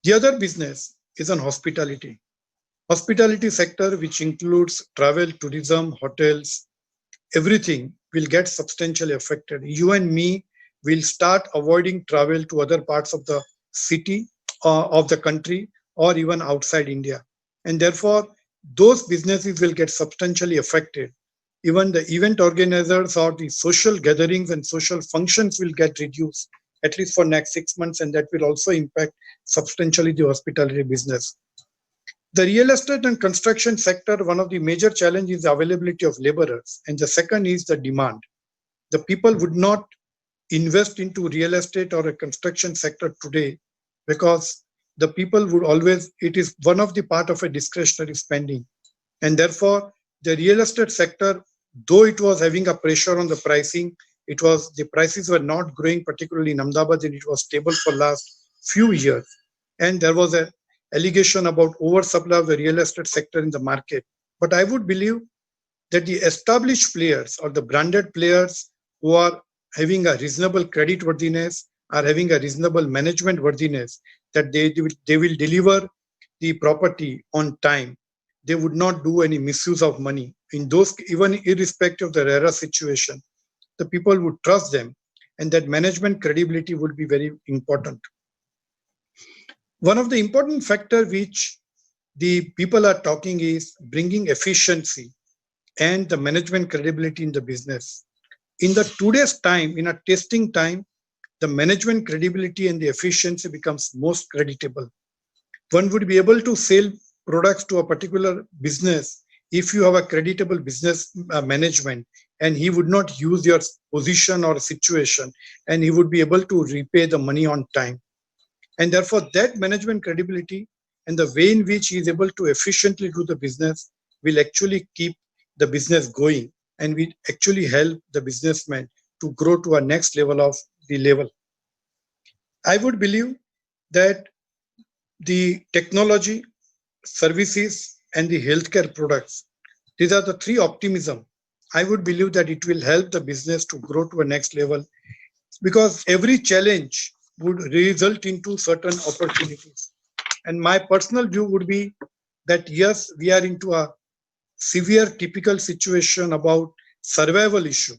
The other business is on hospitality. Hospitality sector, which includes travel, tourism, hotels, everything will get substantially affected. You and me will start avoiding travel to other parts of the city of the country or even outside India. And therefore, those businesses will get substantially affected. Even the event organizers or the social gatherings and social functions will get reduced, at least for next 6 months, and that will also impact substantially the hospitality business. The real estate and construction sector, one of the major challenges is the availability of laborers, and the second is the demand. The people would not invest into real estate or a construction sector today because the people would always, it is one of the part of a discretionary spending. And therefore, the real estate sector, though it was having a pressure on the pricing, the prices were not growing, particularly in Ahmedabad, and it was stable for last few years. And there was an allegation about oversupply of the real estate sector in the market. But I would believe that the established players or the branded players who are having a reasonable credit worthiness, are having a reasonable management worthiness, that they will deliver the property on time. They would not do any misuse of money. In those, even irrespective of the rare situation, the people would trust them, and that management credibility would be very important. One of the important factors which the people are talking is bringing efficiency and the management credibility in the business. In the today's time, in a testing time, the management credibility and the efficiency becomes most creditable. One would be able to sell products to a particular business if you have a creditable business management, and he would not use your position or situation, and he would be able to repay the money on time. And therefore, that management credibility and the way in which he is able to efficiently do the business will actually keep the business going, and will actually help the businessman to grow to a next level of the level. I would believe that the technology, services, and the healthcare products, these are the three optimism. I would believe that it will help the business to grow to a next level, because every challenge would result into certain opportunities. And my personal view would be that yes, we are into a severe typical situation about survival issue,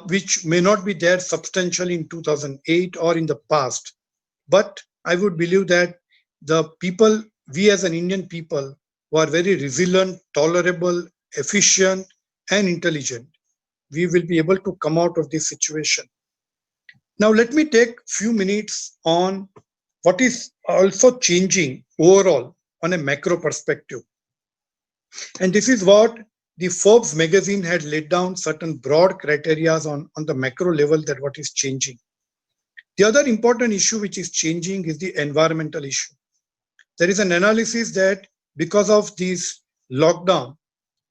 which may not be there substantially in 2008 or in the past. But I would believe that the people, we as an Indian people, who are very resilient, tolerable, efficient, and intelligent, we will be able to come out of this situation. Now, let me take a few minutes on what is also changing overall on a macro perspective. And this is what the Forbes magazine had laid down certain broad criteria on the macro level, that what is changing. The other important issue which is changing is the environmental issue. There is an analysis that because of this lockdown,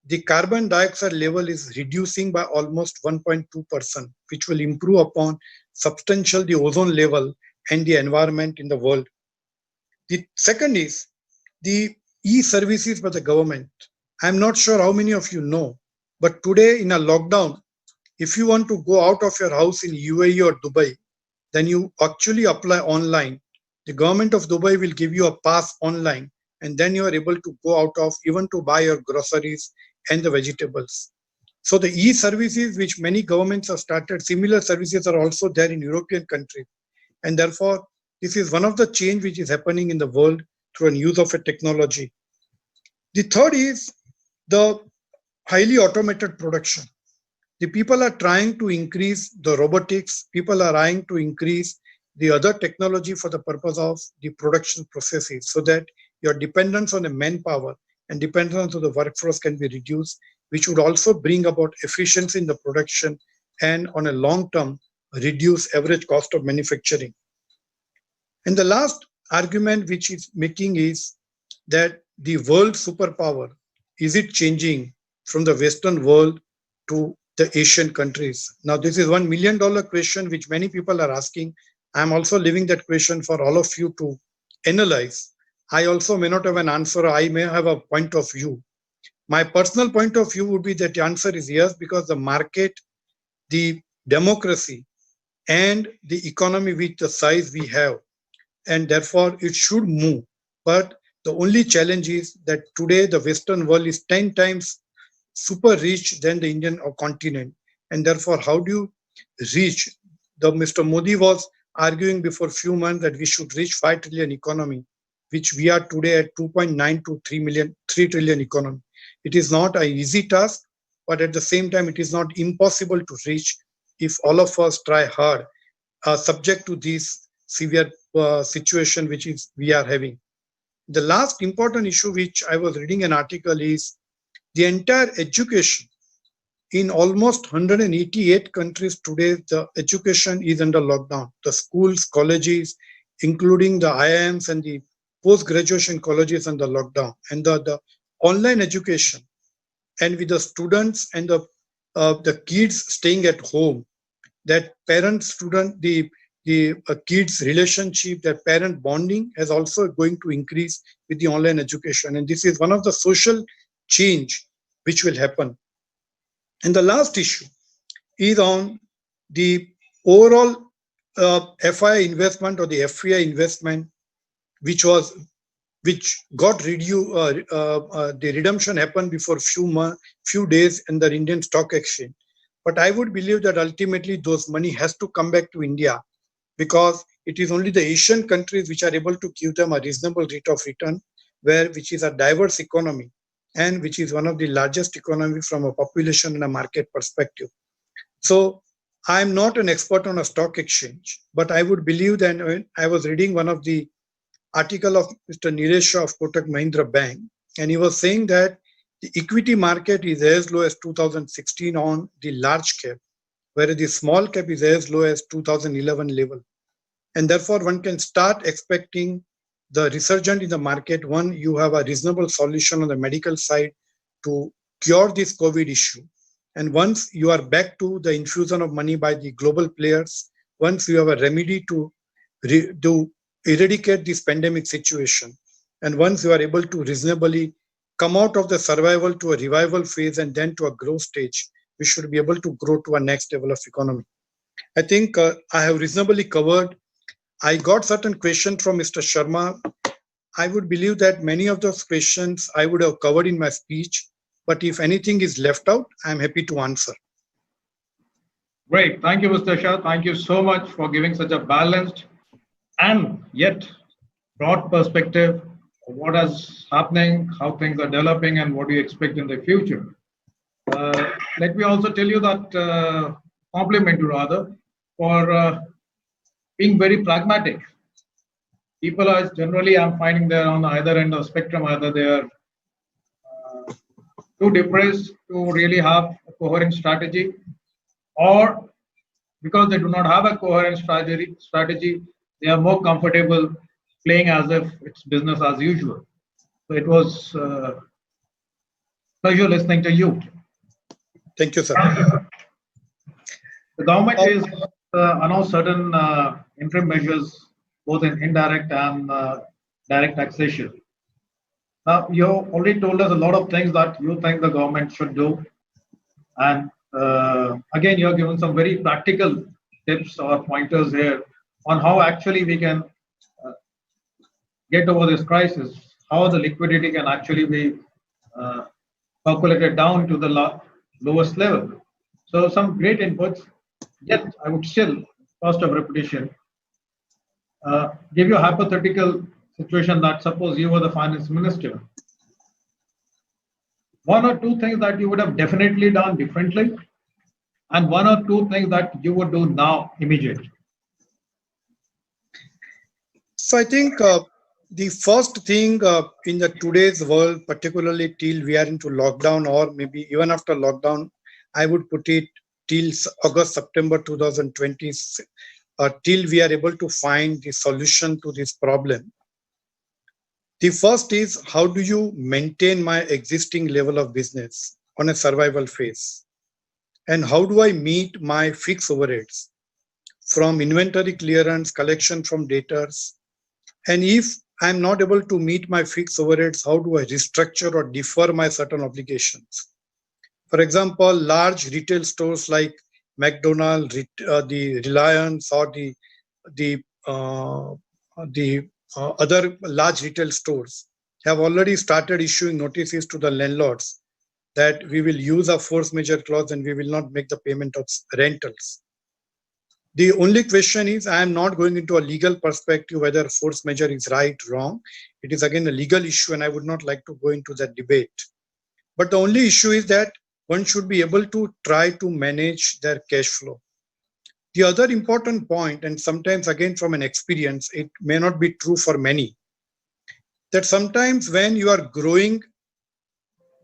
the carbon dioxide level is reducing by almost 1.2%, which will improve upon substantial the ozone level and the environment in the world. The second is the e-services by the government. I'm not sure how many of you know, but today in a lockdown, if you want to go out of your house in UAE or Dubai, then you actually apply online. The government of Dubai will give you a pass online, and then you are able to go out of even to buy your groceries and the vegetables. So the e-services which many governments have started, similar services are also there in European countries. And therefore, this is one of the change which is happening in the world through a use of a technology. The third is the highly automated production. The people are trying to increase the robotics. People are trying to increase the other technology for the purpose of the production processes so that your dependence on the manpower and dependence on the workforce can be reduced, which would also bring about efficiency in the production and on a long term reduce average cost of manufacturing. And the last argument which is making is that the world superpower, is it changing from the Western world to the Asian countries? Now, this is $1 million question which many people are asking. I'm also leaving that question for all of you to analyze. I also may not have an answer. I may have a point of view. My personal point of view would be that the answer is yes, because the market, the democracy, and the economy with the size we have, and therefore it should move. But the only challenge is that today the Western world is 10 times super rich than the Indian continent. And therefore, how do you reach? Mr. Modi was arguing before a few months that we should reach 5 trillion economy, which we are today at 2.9 to 3 trillion economy. It is not an easy task, but at the same time, it is not impossible to reach if all of us try hard, subject to this severe situation which is we are having. The last important issue which I was reading an article is the entire education in almost 188 countries today, the education is under lockdown. The schools, colleges, including the IIMs and the post-graduation colleges under lockdown. And the online education, and with the students and the kids staying at home, that parent-student, the kids' relationship, their parent bonding is also going to increase with the online education. And this is one of the social change which will happen. And the last issue is on the overall FI investment or the FPI investment, which got the redemption happened before few days in the Indian stock exchange. But I would believe that ultimately those money has to come back to India, because it is only the Asian countries which are able to give them a reasonable rate of return, which is a diverse economy and which is one of the largest economy from a population and a market perspective. So I'm not an expert on a stock exchange, but I would believe that when I was reading one of the article of Mr. Nilesh Shah of Kotak Mahindra Bank, and he was saying that the equity market is as low as 2016 on the large cap, whereas the small cap is as low as 2011 level. And therefore, one can start expecting the resurgence in the market. One, you have a reasonable solution on the medical side to cure this COVID issue. And once you are back to the infusion of money by the global players, once you have a remedy to eradicate this pandemic situation, and once you are able to reasonably come out of the survival to a revival phase and then to a growth stage, we should be able to grow to a next level of economy. I think I have reasonably covered. I got certain questions from Mr. Sharma. I would believe that many of those questions I would have covered in my speech, but if anything is left out, I'm happy to answer. Great. Thank you, Mr. Shah. Thank you so much for giving such a balanced and yet broad perspective of what is happening, how things are developing, and what do you expect in the future. Let me also tell you that, compliment you rather, for being very pragmatic. People are generally, I'm finding they're on either end of spectrum, either they're too depressed to really have a coherent strategy, or because they do not have a coherent strategy, they are more comfortable playing as if it's business as usual. So it was Pleasure listening to you. Thank you, sir. The government is announced certain interim measures, both in indirect and direct taxation. Now, you already told us a lot of things that you think the government should do. And again, you have given some very practical tips or pointers here on how actually we can get over this crisis, how the liquidity can actually be calculated down to the lowest level. So some great inputs. Yet I would still, cost of repetition, give you a hypothetical situation that suppose you were the finance minister. One or two things that you would have definitely done differently, and one or two things that you would do now immediately. So I think the first thing in the today's world, particularly till we are into lockdown or maybe even after lockdown, I would put it till August, September 2020, till we are able to find the solution to this problem. The first is, how do you maintain my existing level of business on a survival phase? And how do I meet my fixed overheads from inventory clearance, collection from debtors? And if I'm not able to meet my fixed overheads, how do I restructure or defer my certain obligations? For example, large retail stores like McDonald's, the Reliance, or the other large retail stores have already started issuing notices to the landlords that we will use a force majeure clause and we will not make the payment of rentals. The only question is, I am not going into a legal perspective whether force majeure is right, wrong. It is again a legal issue and I would not like to go into that debate. But the only issue is that one should be able to try to manage their cash flow. The other important point, and sometimes again from an experience, it may not be true for many, that sometimes when you are growing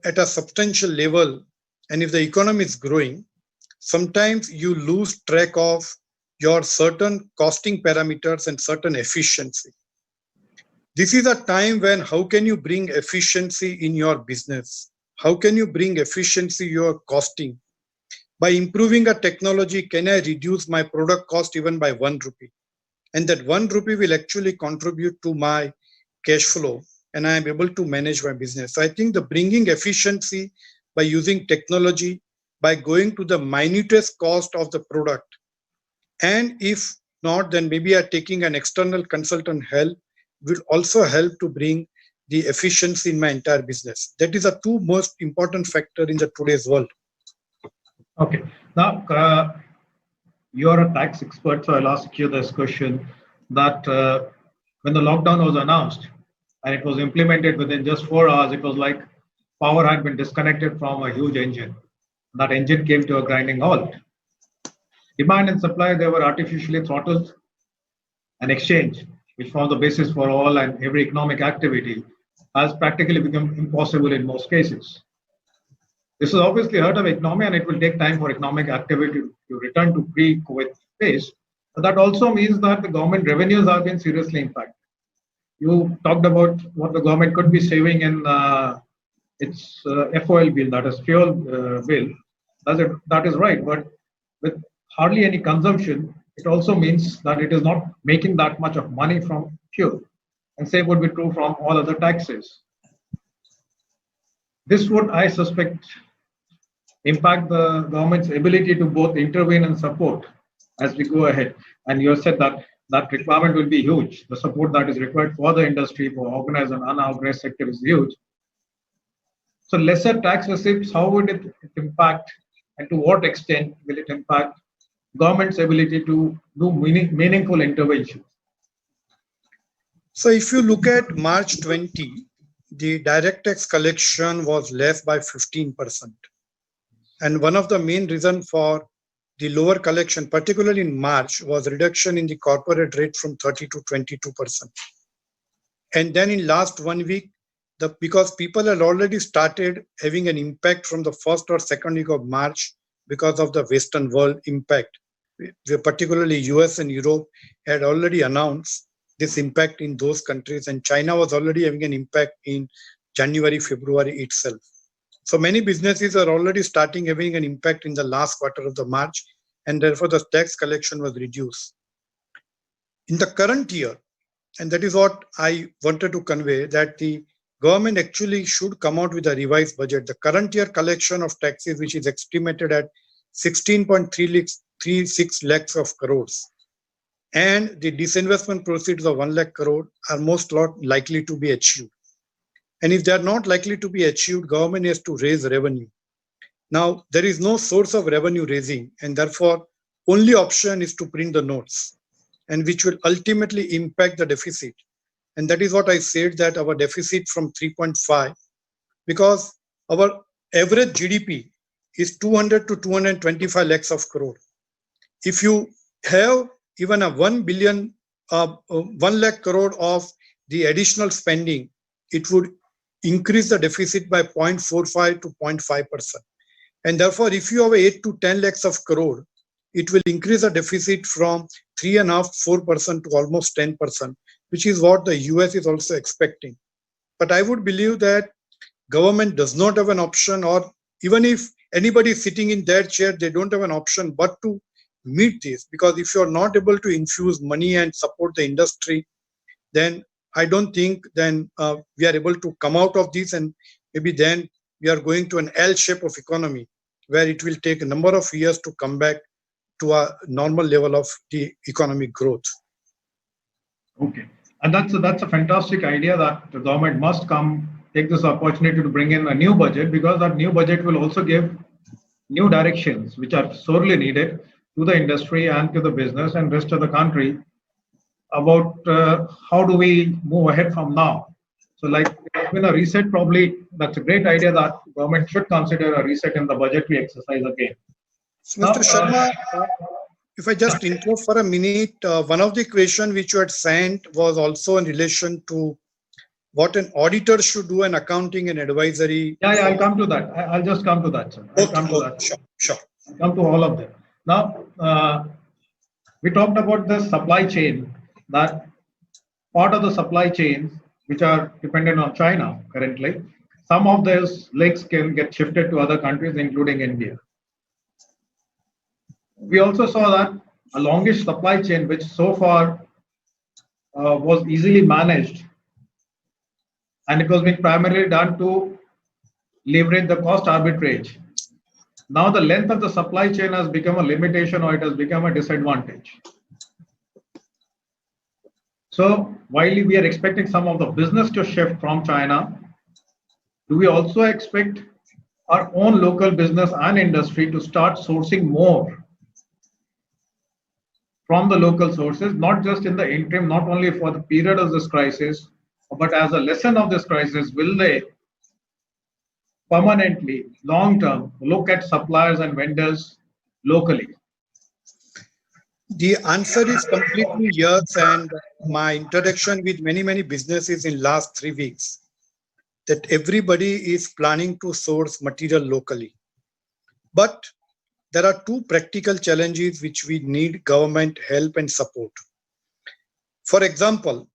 at a substantial level, and if the economy is growing, sometimes you lose track of your certain costing parameters and certain efficiency. This is a time when how can you bring efficiency in your business? How can you bring efficiency in your costing? By improving a technology, can I reduce my product cost even by 1 rupee? And that 1 rupee will actually contribute to my cash flow and I am able to manage my business. So I think the bringing efficiency by using technology, by going to the minutest cost of the product, and if not, then maybe taking an external consultant help will also help to bring the efficiency in my entire business. That is the two most important factor in the today's world. Okay. Now, you're a tax expert, so I'll ask you this question, that when the lockdown was announced and it was implemented within just 4 hours, it was like power had been disconnected from a huge engine. That engine came to a grinding halt. Demand and supply, they were artificially throttled, and exchange, which formed the basis for all and every economic activity, has practically become impossible in most cases. This is obviously hurt of economy and it will take time for economic activity to return to pre-COVID phase. But that also means that the government revenues have been seriously impacted. You talked about what the government could be saving in its FOL bill, that is fuel bill. That is right, but with hardly any consumption, it also means that it is not making that much of money from fuel. And same would be true from all other taxes. This would, I suspect, impact the government's ability to both intervene and support as we go ahead. And you have said that that requirement will be huge. The support that is required for the industry, for organized and unorganized sector is huge. So lesser tax receipts, how would it impact and to what extent will it impact government's ability to do meaningful interventions? So if you look at March 20, the direct tax collection was less by 15%. And one of the main reasons for the lower collection, particularly in March, was reduction in the corporate rate from 30 to 22%. And then in last 1 week, because people had already started having an impact from the first or second week of March because of the Western world impact, particularly US and Europe had already announced this impact in those countries, and China was already having an impact in January, February itself. So many businesses are already starting having an impact in the last quarter of the March, and therefore the tax collection was reduced. In the current year, and that is what I wanted to convey, that the government actually should come out with a revised budget. The current year collection of taxes, which is estimated at 16.36 lakhs of crores, and the disinvestment proceeds of 1 lakh crore are most likely to be achieved. And if they are not likely to be achieved, government has to raise revenue. Now, there is no source of revenue raising, and therefore, only option is to print the notes, and which will ultimately impact the deficit. And that is what I said, that our deficit from 3.5, because our average GDP is 200 to 225 lakhs of crore. If you have even a 1 billion, 1 lakh crore of the additional spending, it would increase the deficit by 0.45 to 0.5%. And therefore, if you have 8 to 10 lakhs of crore, it will increase the deficit from 3.5–4% to almost 10%, which is what the US is also expecting. But I would believe that government does not have an option, or even if anybody is sitting in their chair, they don't have an option but to meet this. Because if you're not able to infuse money and support the industry, then I don't think then we are able to come out of this, and maybe then we are going to an L shape of economy where it will take a number of years to come back to a normal level of the economic growth. Okay, and that's a fantastic idea that the government must take this opportunity to bring in a new budget, because that new budget will also give new directions which are sorely needed to the industry and to the business and rest of the country about how do we move ahead from now. So like there's been a reset, probably that's a great idea that government should consider a reset in the budgetary exercise again. So, Mr. Sharma, if I just interrupt for a minute, one of the questions which you had sent was also in relation to what an auditor should do in accounting and advisory. Yeah, I'll come to that. I'll just come to that, sir. I'll come to that. Sure. I'll come to all of them. Now, we talked about the supply chain, that part of the supply chains which are dependent on China currently, some of those links can get shifted to other countries, including India. We also saw that a longish supply chain, which so far was easily managed, and it was being primarily done to leverage the cost arbitrage. Now the length of the supply chain has become a limitation, or it has become a disadvantage. So while we are expecting some of the business to shift from China, do we also expect our own local business and industry to start sourcing more from the local sources, not just in the interim, not only for the period of this crisis, but as a lesson of this crisis? Will they permanently, long-term, look at suppliers and vendors locally? The answer is completely yes, and my introduction with many businesses in last 3 weeks, that everybody is planning to source material locally. But there are two practical challenges which we need government help and support. For example,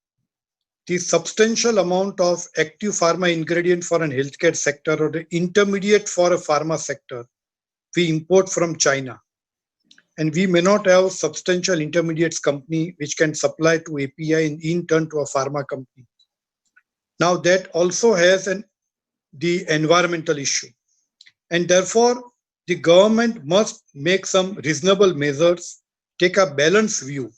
the substantial amount of active pharma ingredient for an healthcare sector or the intermediate for a pharma sector we import from China. And we may not have substantial intermediates company which can supply to API and in turn to a pharma company. Now that also has the environmental issue. And therefore, the government must make some reasonable measures, take a balanced view.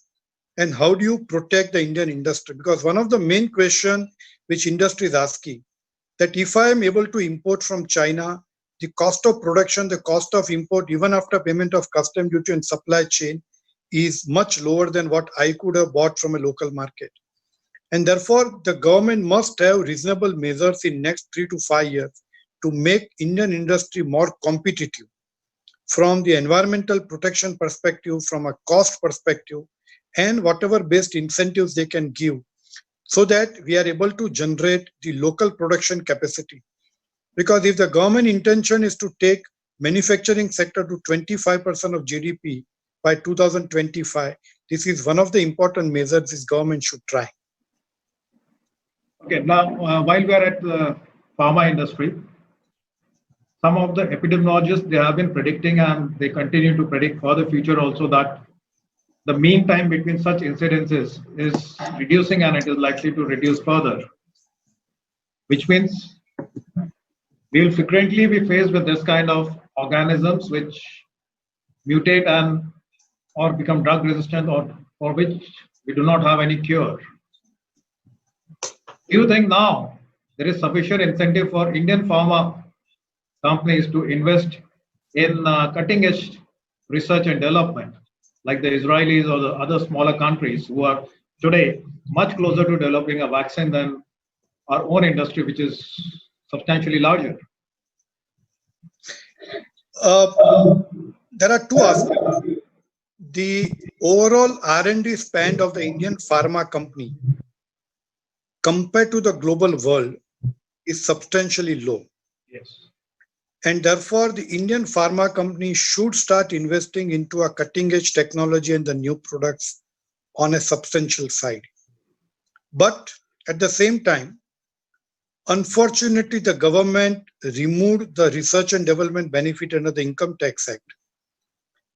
And how do you protect the Indian industry? Because one of the main questions which industry is asking, that if I am able to import from China, the cost of production, the cost of import, even after payment of custom duty and supply chain, is much lower than what I could have bought from a local market. And therefore, the government must have reasonable measures in next 3 to 5 years to make Indian industry more competitive from the environmental protection perspective, from a cost perspective, and whatever best incentives they can give, so that we are able to generate the local production capacity. Because if the government intention is to take manufacturing sector to 25% of GDP by 2025, this is one of the important measures this government should try. Okay, now while we are at the pharma industry, some of the epidemiologists, they have been predicting and they continue to predict for the future also that the mean time between such incidences is reducing and it is likely to reduce further, which means we will frequently be faced with this kind of organisms which mutate and or become drug resistant or for which we do not have any cure. Do you think now there is sufficient incentive for Indian pharma companies to invest in cutting edge research and development, like the Israelis or the other smaller countries who are today much closer to developing a vaccine than our own industry, which is substantially larger? There are two aspects. The overall R&D spend of the Indian pharma company compared to the global world is substantially low. Yes. And therefore, the Indian pharma company should start investing into a cutting edge technology and the new products on a substantial side. But at the same time, unfortunately, the government removed the research and development benefit under the Income Tax Act,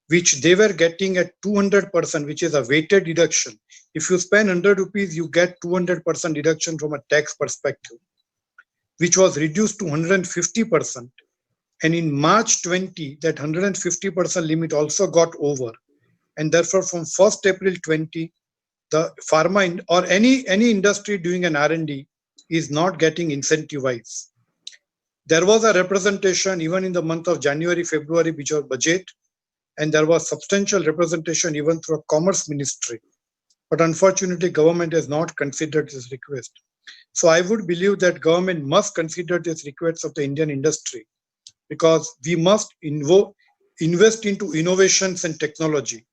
which they were getting at 200%, which is a weighted deduction. If you spend 100 rupees, you get 200% deduction from a tax perspective, which was reduced to 150%. And in March 20, that 150% limit also got over. And therefore, from 1st April 20, the pharma or any industry doing an R&D is not getting incentivized. There was a representation even in the month of January, February, which was budget, and there was substantial representation even through a commerce ministry. But unfortunately, government has not considered this request. So I would believe that government must consider this request of the Indian industry, because we must invest into innovations and technology,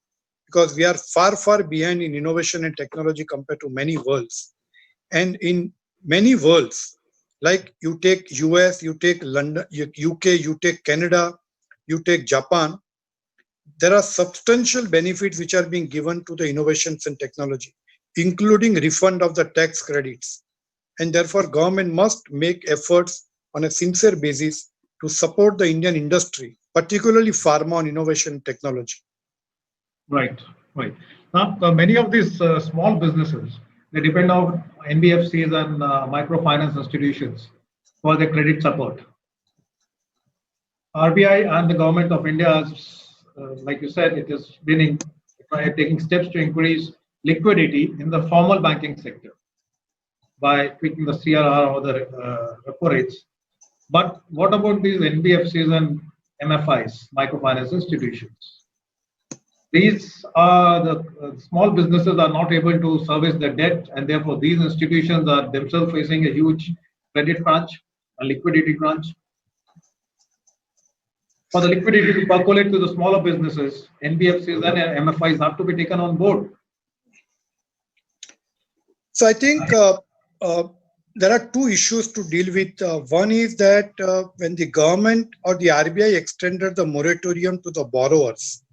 because we are far, far behind in innovation and technology compared to many worlds. And in many worlds, like you take US, you take London, UK, you take Canada, you take Japan, there are substantial benefits which are being given to the innovations and technology, including refund of the tax credits. And therefore, government must make efforts on a sincere basis to support the Indian industry, particularly pharma and innovation technology. Right, right. Now, many of these small businesses, they depend on NBFCs and microfinance institutions for their credit support. RBI and the government of India, like you said, it has been taking steps to increase liquidity in the formal banking sector by tweaking the CRR or the repo rates. But what about these NBFCs and MFIs, microfinance institutions? These are the small businesses are not able to service the debt, and therefore these institutions are themselves facing a huge credit crunch, a liquidity crunch. For the liquidity to percolate to the smaller businesses, NBFCs and MFIs have to be taken on board. So I think there are two issues to deal with. One is that when the government or the RBI extended the moratorium to the borrowers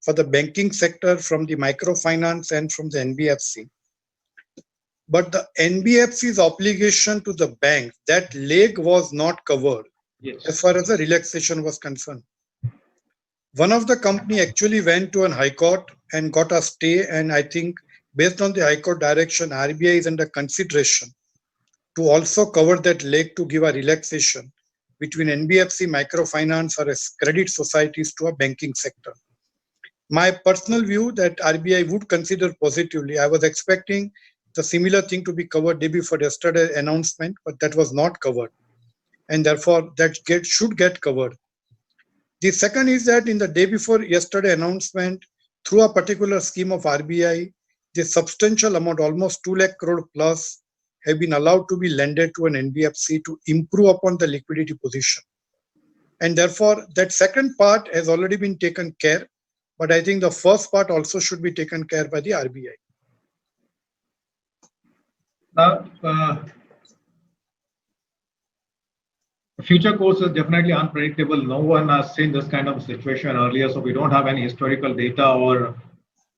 for the banking sector from the microfinance and from the NBFC, but the NBFC's obligation to the bank, that leg was not covered. Yes. As far as the relaxation was concerned. One of the company actually went to an high court and got a stay, and I think based on the high court direction, RBI is under consideration to also cover that leg to give a relaxation between NBFC, microfinance or credit societies to a banking sector. My personal view that RBI would consider positively. I was expecting the similar thing to be covered day before yesterday announcement, but that was not covered. And therefore that should get covered. The second is that in the day before yesterday announcement, through a particular scheme of RBI, the substantial amount, almost 2 lakh crore plus, have been allowed to be lended to an NBFC to improve upon the liquidity position. And therefore, that second part has already been taken care, but I think the first part also should be taken care by the RBI. Now, the future course is definitely unpredictable. No one has seen this kind of situation earlier, so we don't have any historical data or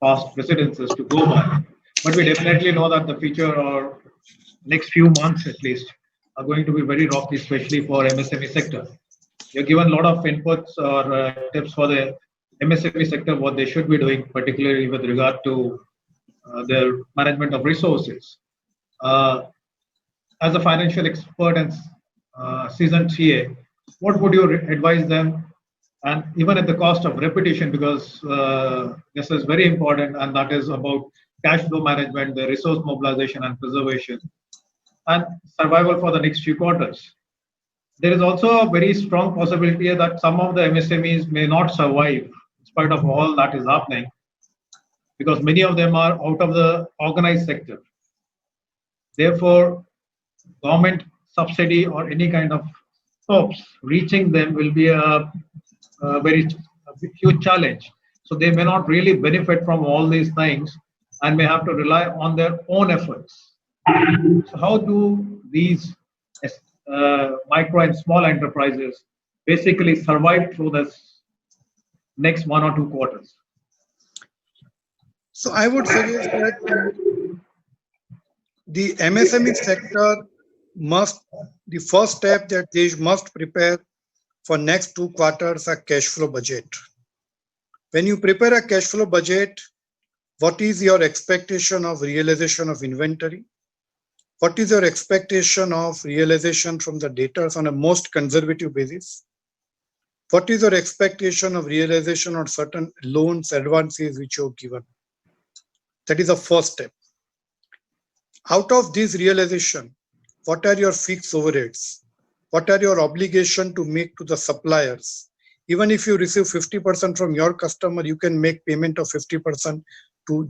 past precedences to go by. But we definitely know that the future or next few months at least are going to be very rocky, especially for MSME sector. You've given a lot of inputs or tips for the MSME sector, what they should be doing, particularly with regard to their management of resources. As a financial expert and seasoned CA, what would you advise them? And even at the cost of repetition, because this is very important, and that is about cash flow management, the resource mobilization and preservation, and survival for the next few quarters. There is also a very strong possibility that some of the MSMEs may not survive in spite of all that is happening, because many of them are out of the organized sector. Therefore, government subsidy or any kind of stops reaching them will be a very huge challenge. So they may not really benefit from all these things and may have to rely on their own efforts. So how do these micro and small enterprises basically survive through this next 1 or 2 quarters? So I would suggest that the MSME sector the first step that they must prepare for next 2 quarters a cash flow budget. When you prepare a cash flow budget, what is your expectation of realization of inventory? What is your expectation of realization from the debtors on a most conservative basis? What is your expectation of realization on certain loans, advances which you have given? That is the first step. Out of this realization, what are your fixed overheads? What are your obligation to make to the suppliers? Even if you receive 50% from your customer, you can make payment of 50% to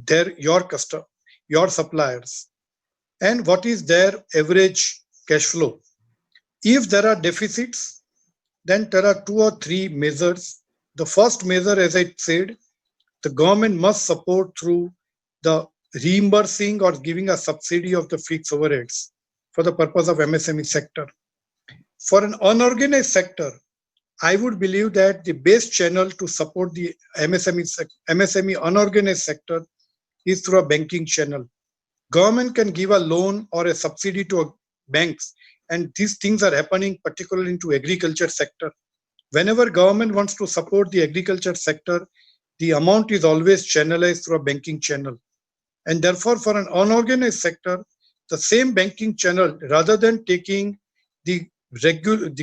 your suppliers. And what is their average cash flow? If there are deficits, then there are 2 or 3 measures. The first measure, as I said, the government must support through the reimbursing or giving a subsidy of the fixed overheads for the purpose of MSME sector. For an unorganized sector, I would believe that the best channel to support the MSME unorganized sector is through a banking channel. Government can give a loan or a subsidy to banks, and these things are happening particularly into agriculture sector. Whenever government wants to support the agriculture sector, the amount is always channelized through a banking channel. And therefore, for an unorganized sector, the same banking channel, rather than taking the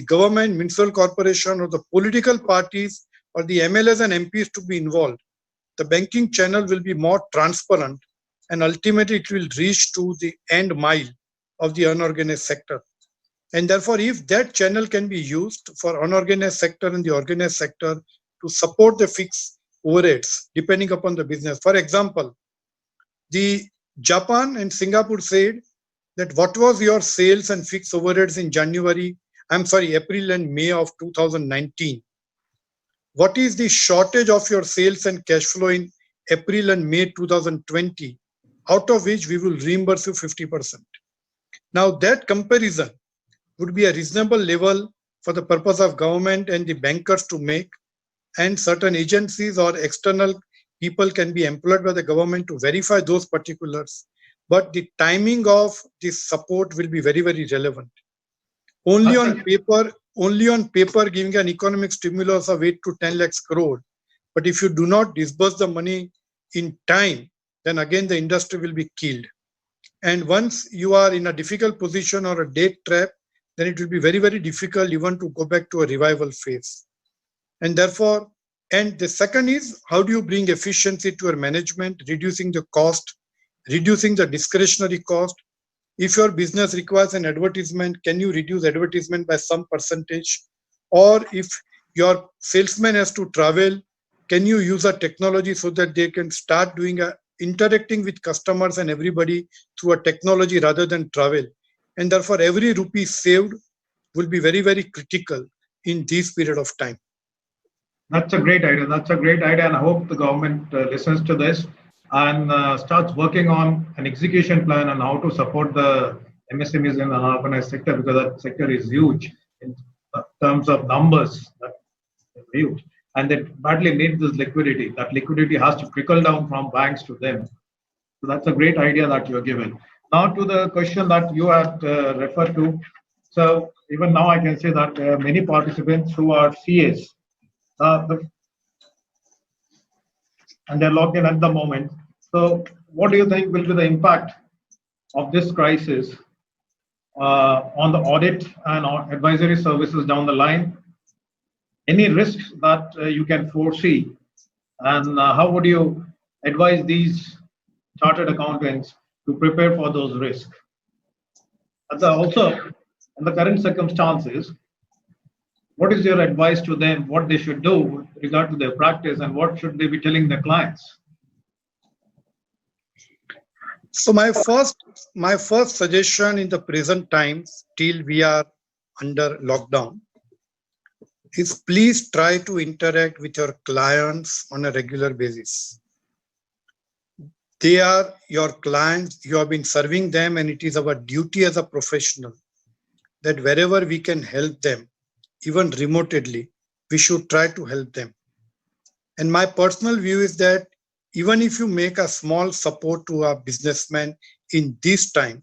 government, municipal corporation, or the political parties or the MLAs and MPs to be involved, the banking channel will be more transparent, and ultimately it will reach to the end mile of the unorganized sector. And therefore, if that channel can be used for unorganized sector and the organized sector to support the fixed overheads, depending upon the business. For example, the Japan and Singapore said that what was your sales and fixed overheads in April and May of 2019? What is the shortage of your sales and cash flow in April and May 2020, out of which we will reimburse you 50%. Now that comparison would be a reasonable level for the purpose of government and the bankers to make, and certain agencies or external people can be employed by the government to verify those particulars. But the timing of this support will be very, very relevant. Only on paper giving an economic stimulus of 8 to 10 lakhs crore. But if you do not disburse the money in time, then again the industry will be killed. And once you are in a difficult position or a debt trap, then it will be very, very difficult even to go back to a revival phase. And therefore, and the second is, how do you bring efficiency to your management, reducing the cost, reducing the discretionary cost. If your business requires an advertisement, can you reduce advertisement by some percentage? Or if your salesman has to travel, can you use a technology so that they can start doing interacting with customers and everybody through a technology rather than travel? And therefore, every rupee saved will be very, very critical in this period of time. That's a great idea. That's a great idea. And I hope the government listens to this and starts working on an execution plan on how to support the MSMEs in the unorganized sector, because that sector is huge in terms of numbers. That's huge. And they badly need this liquidity. That liquidity has to trickle down from banks to them. So that's a great idea that you're given. Now to the question that you had referred to, So even now, I can say that there are many participants who are CAs, and they're logged in at the moment. So, what do you think will be the impact of this crisis on the audit and advisory services down the line? Any risks that you can foresee, and how would you advise these chartered accountants to prepare for those risks? Also, in the current circumstances, what is your advice to them? What they should do with regard to their practice, and what should they be telling their clients? So my first suggestion in the present times, till we are under lockdown, is please try to interact with your clients on a regular basis. They are your clients, you have been serving them, and it is our duty as a professional that wherever we can help them, even remotely, we should try to help them. And my personal view is that even if you make a small support to a businessman in this time,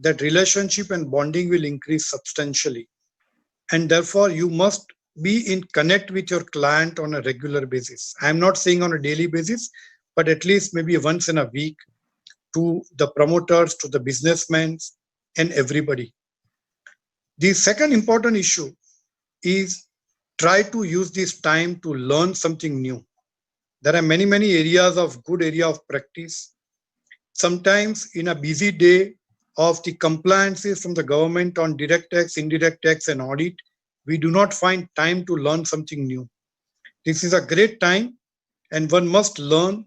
that relationship and bonding will increase substantially. And therefore, you must be in connect with your client on a regular basis. I'm not saying on a daily basis, but at least maybe once in a week, to the promoters, to the businessmen, and everybody. The second important issue is try to use this time to learn something new. There are many areas of good area of practice. Sometimes in a busy day of the compliances from the government on direct tax, indirect tax, and audit, we do not find time to learn something new. This is a great time, and one must learn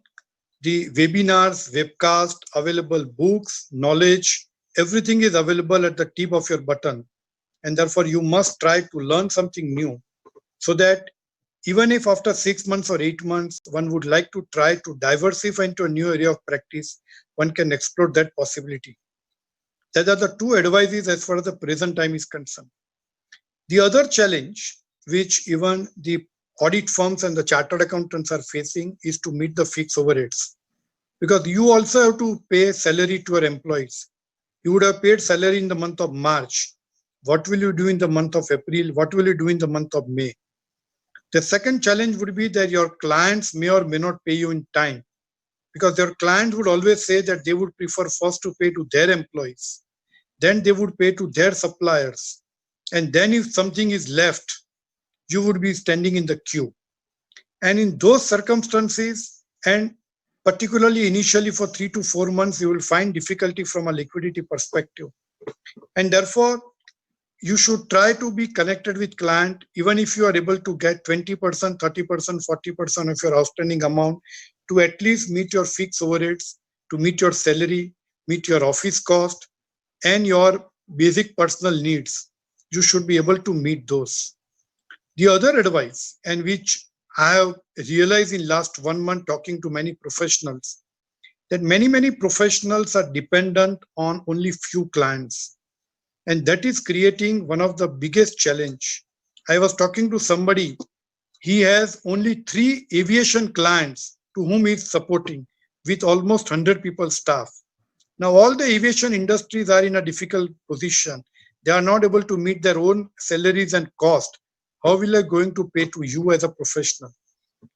the webinars, webcast, available books, knowledge, everything is available at the tip of your button. And therefore, you must try to learn something new, so that even if after 6 months or 8 months, one would like to try to diversify into a new area of practice, one can explore that possibility. Those are the two advices as far as the present time is concerned. The other challenge, which even the audit firms and the chartered accountants are facing, is to meet the fixed overheads. Because you also have to pay salary to your employees. You would have paid salary in the month of March. What will you do in the month of April? What will you do in the month of May? The second challenge would be that your clients may or may not pay you in time, because your clients would always say that they would prefer first to pay to their employees, then they would pay to their suppliers, and then if something is left, you would be standing in the queue. And in those circumstances, and particularly initially for 3 to 4 months, you will find difficulty from a liquidity perspective. And therefore, you should try to be connected with client, even if you are able to get 20%, 30%, 40% of your outstanding amount, to at least meet your fixed overheads, to meet your salary, meet your office cost, and your basic personal needs. You should be able to meet those. The other advice, and which I have realized in last 1 month talking to many professionals, that many professionals are dependent on only few clients. And that is creating one of the biggest challenge. I was talking to somebody, he has only 3 aviation clients to whom he is supporting with almost 100 people staff. Now all the aviation industries are in a difficult position. They are not able to meet their own salaries and cost. How will they going to pay to you as a professional?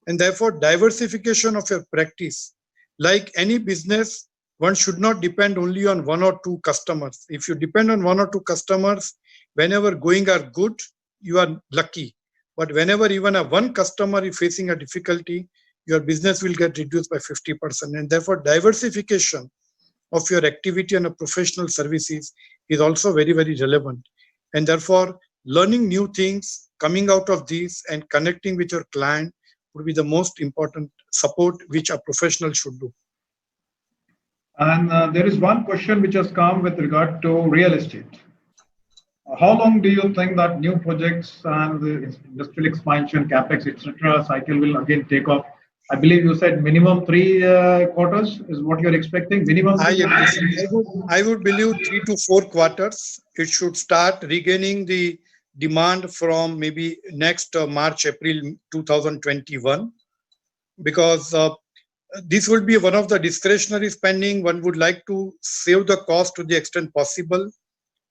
And therefore diversification of your practice, like any business, one should not depend only on 1 or 2 customers. If you depend on 1 or 2 customers, whenever going are good, you are lucky. But whenever even a 1 customer is facing a difficulty, your business will get reduced by 50%. And therefore, diversification of your activity and professional services is also very relevant. And therefore, learning new things, coming out of these and connecting with your client would be the most important support which a professional should do. And there is one question which has come with regard to real estate. How long do you think that new projects and the industrial expansion, capex, etc., cycle will again take off? I believe you said minimum 3 quarters is what you're expecting. Minimum. I would believe 3 to 4 quarters. It should start regaining the demand from maybe next March, April 2021, because this would be one of the discretionary spending. One would like to save the cost to the extent possible.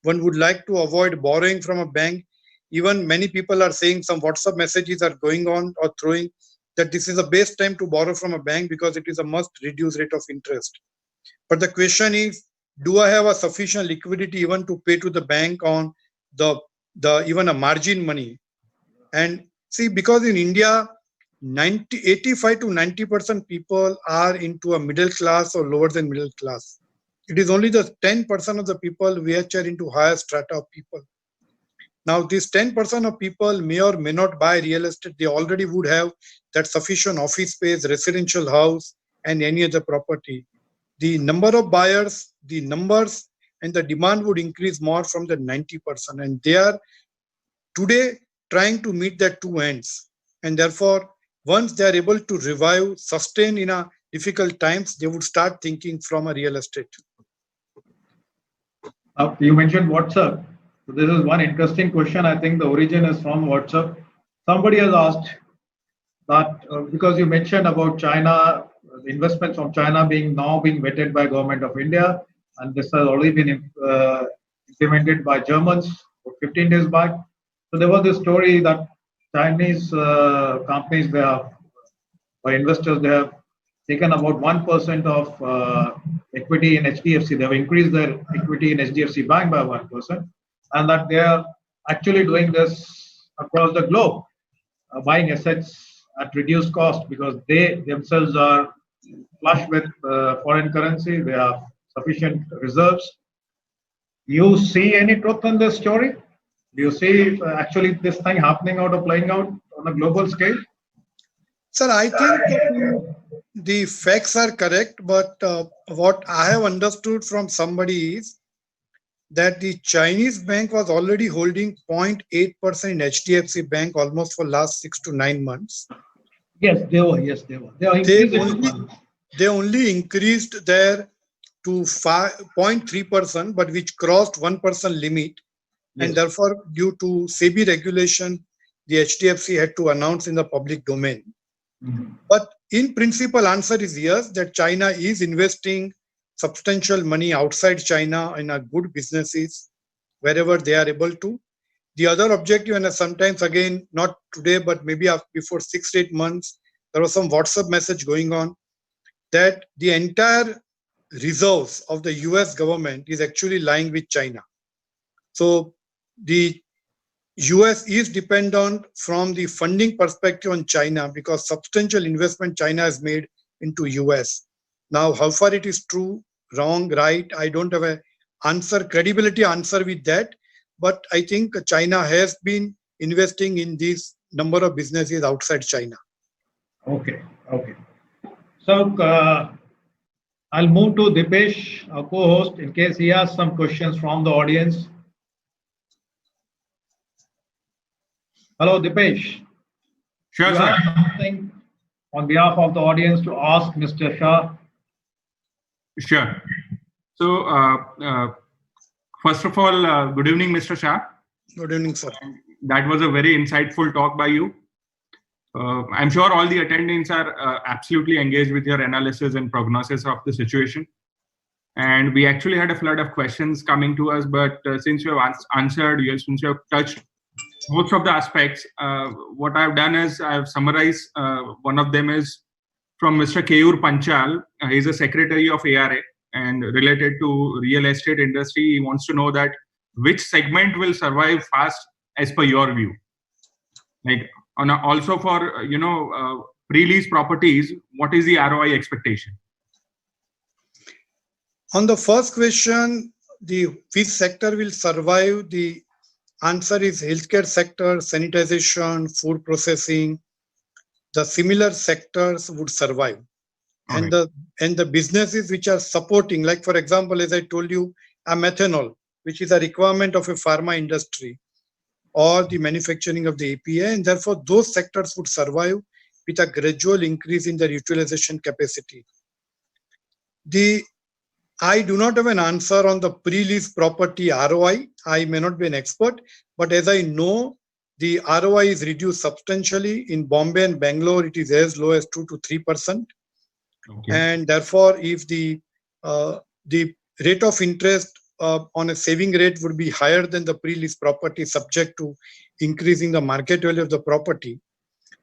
one would like to avoid borrowing from a bank. Even many people are saying some WhatsApp messages are going on or throwing that this is the best time to borrow from a bank because it is a must reduce rate of interest. But the question is, do I have a sufficient liquidity even to pay to the bank on the even a margin money? And see, because in India, 85 to 90% people are into a middle class or lower than middle class. It is only the 10% of the people which are into higher strata of people. Now, this 10% of people may or may not buy real estate. They already would have that sufficient office space, residential house, and any other property. The number of buyers, the numbers, and the demand would increase more from the 90%. And they are today trying to meet that two ends. And therefore, once they are able to revive, sustain in a difficult times, they would start thinking from a real estate. You mentioned WhatsApp. So this is one interesting question. I think the origin is from WhatsApp. Somebody has asked that because you mentioned about China, the investments from China being vetted by government of India, and this has already been implemented by Germans 15 days back. So there was this story that Chinese companies, or investors, they have taken about 1% of equity in HDFC. They have increased their equity in HDFC Bank by 1%, and that they are actually doing this across the globe, buying assets at reduced cost because they themselves are flush with foreign currency. They have sufficient reserves. You see any truth in this story? Do you see actually this thing happening out or playing out on a global scale? Sir, I think the facts are correct, but what I have understood from somebody is that the Chinese bank was already holding 0.8% in HDFC Bank almost for last 6 to 9 months. Yes, they were. They only increased their to 0.3%, but which crossed 1% limit. Yes. And therefore, due to SEBI regulation, the HDFC had to announce in the public domain. Mm-hmm. But in principle, answer is yes, that China is investing substantial money outside China in a good businesses wherever they are able to. The other objective, and sometimes again, not today, but maybe before 6 to 8 months, there was some WhatsApp message going on that the entire reserves of the US government is actually lying with China. So the US is dependent from the funding perspective on China because substantial investment China has made into US. Now, how far it is true, wrong, right, I don't have a credibility answer with that. But I think China has been investing in these number of businesses outside China. Okay. So I'll move to Dipesh, our co-host, in case he has some questions from the audience. Hello, Dipesh. Sure, sir. Something on behalf of the audience to ask Mr. Shah? Sure. So, first of all, good evening, Mr. Shah. Good evening, sir. That was a very insightful talk by you. I'm sure all the attendants are absolutely engaged with your analysis and prognosis of the situation. And we actually had a flood of questions coming to us, but since you have answered, since you have touched most of the aspects, what I've done is I've summarized. One of them is from Mr. Keyur Panchal. He's a secretary of ARA and related to real estate industry. He wants to know that which segment will survive fast as per your view. Like also for pre-lease properties, what is the ROI expectation? On the first question, which sector will survive? The answer is healthcare sector, sanitization, food processing. The similar sectors would survive. And the businesses which are supporting, like for example, as I told you, a methanol, which is a requirement of a pharma industry, or the manufacturing of the API, and therefore those sectors would survive with a gradual increase in their utilization capacity. I do not have an answer on the pre-lease property ROI. I may not be an expert, but as I know, the ROI is reduced substantially. In Bombay and Bangalore, it is as low as 2 to 3%. Okay. And therefore, if the rate of interest on a saving rate would be higher than the pre-lease property, subject to increasing the market value of the property.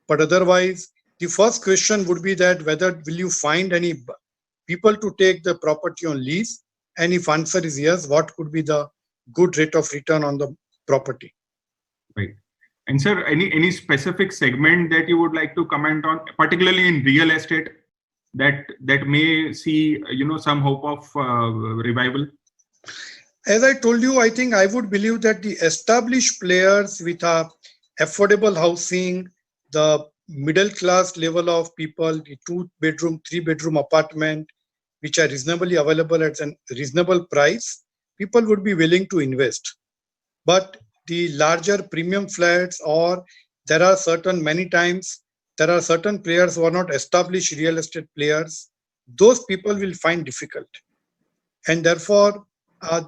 But otherwise, the first question would be that whether will you find any people to take the property on lease? And if answer is yes, what could be the good rate of return on the property? Right. And sir, any specific segment that you would like to comment on, particularly in real estate, that may see some hope of revival? As I told you, I think I would believe that the established players with a affordable housing, the middle class level of people, the 2-bedroom, 3-bedroom apartment, which are reasonably available at a reasonable price, people would be willing to invest. But the larger premium flats, or there are certain players who are not established real estate players, those people will find difficult. And therefore, I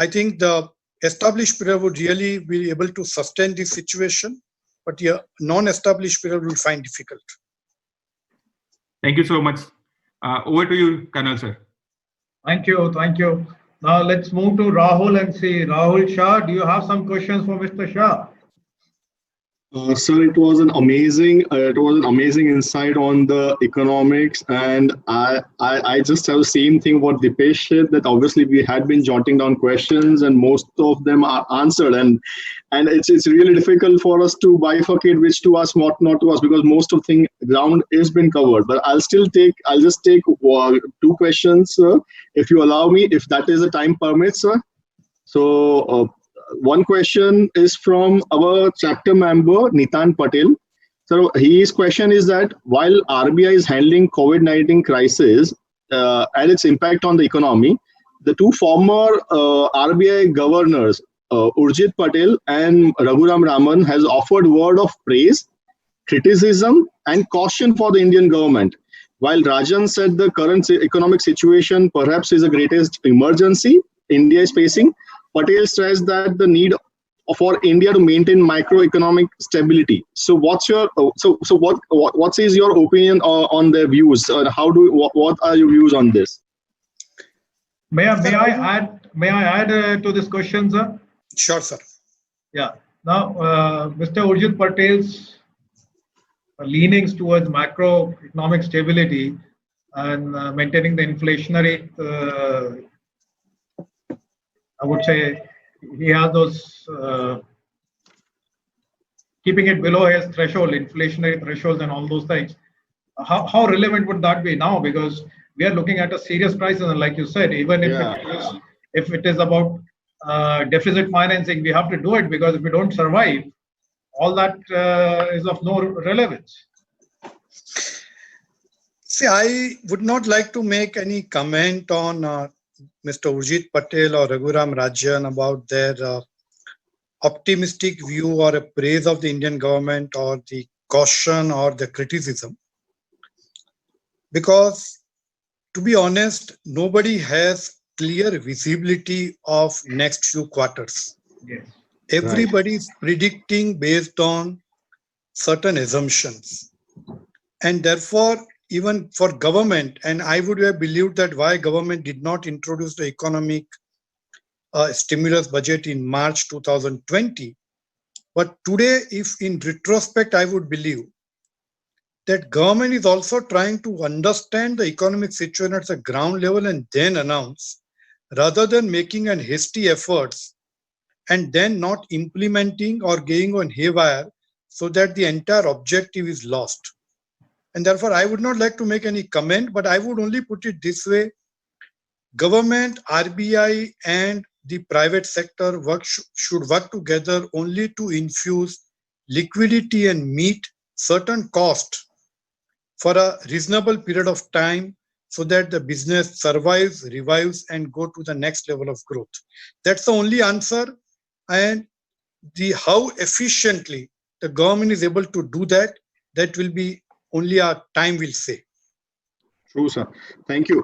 think the established player would really be able to sustain this situation, but the non-established player will find difficult. Thank you so much. Over to you, Colonel sir. Thank you. Now let's move to Rahul and see. Rahul Shah, do you have some questions for Mr. Shah? Sir, it was an amazing insight on the economics, and I just have the same thing what Dipesh said, that obviously we had been jotting down questions and most of them are answered, and it's really difficult for us to bifurcate which to ask, what not to ask, because most of the ground is been covered. But I'll just take 2 questions, sir, if you allow me, if that is the time permits, sir. So. One question is from our chapter member, Nitan Patel. So his question is that while RBI is handling COVID-19 crisis and its impact on the economy, the 2 former RBI governors, Urjit Patel and Raghuram Raman, has offered word of praise, criticism and caution for the Indian government. While Rajan said the current economic situation perhaps is the greatest emergency India is facing, Patel stressed that the need for India to maintain macroeconomic stability. So, what is your opinion on their views? What are your views on this? May I add to this question, sir? Sure, sir. Yeah. Now, Mr. Urjit Patel's leanings towards macroeconomic stability and maintaining the inflationary. I would say he has those, keeping it below his threshold, inflationary thresholds and all those things. How relevant would that be now? Because we are looking at a serious crisis, and like you said, even if it is about deficit financing, we have to do it, because if we don't survive, all that is of no relevance. See, I would not like to make any comment on Mr. Urjit Patel or Raghuram Rajan about their optimistic view or a praise of the Indian government, or the caution or the criticism. Because, to be honest, nobody has clear visibility of next few quarters. Yes. Everybody is predicting based on certain assumptions. And therefore, even for government, and I would have believed that why government did not introduce the economic stimulus budget in March 2020. But today, if in retrospect, I would believe that government is also trying to understand the economic situation at the ground level and then announce, rather than making an hasty efforts and then not implementing or going on haywire, so that the entire objective is lost. And therefore, I would not like to make any comment, but I would only put it this way. Government, RBI and the private sector should work together only to infuse liquidity and meet certain costs for a reasonable period of time, so that the business survives, revives, and go to the next level of growth. That's the only answer. And how efficiently the government is able to do that, that will be only our time will say. True, sir. Thank you.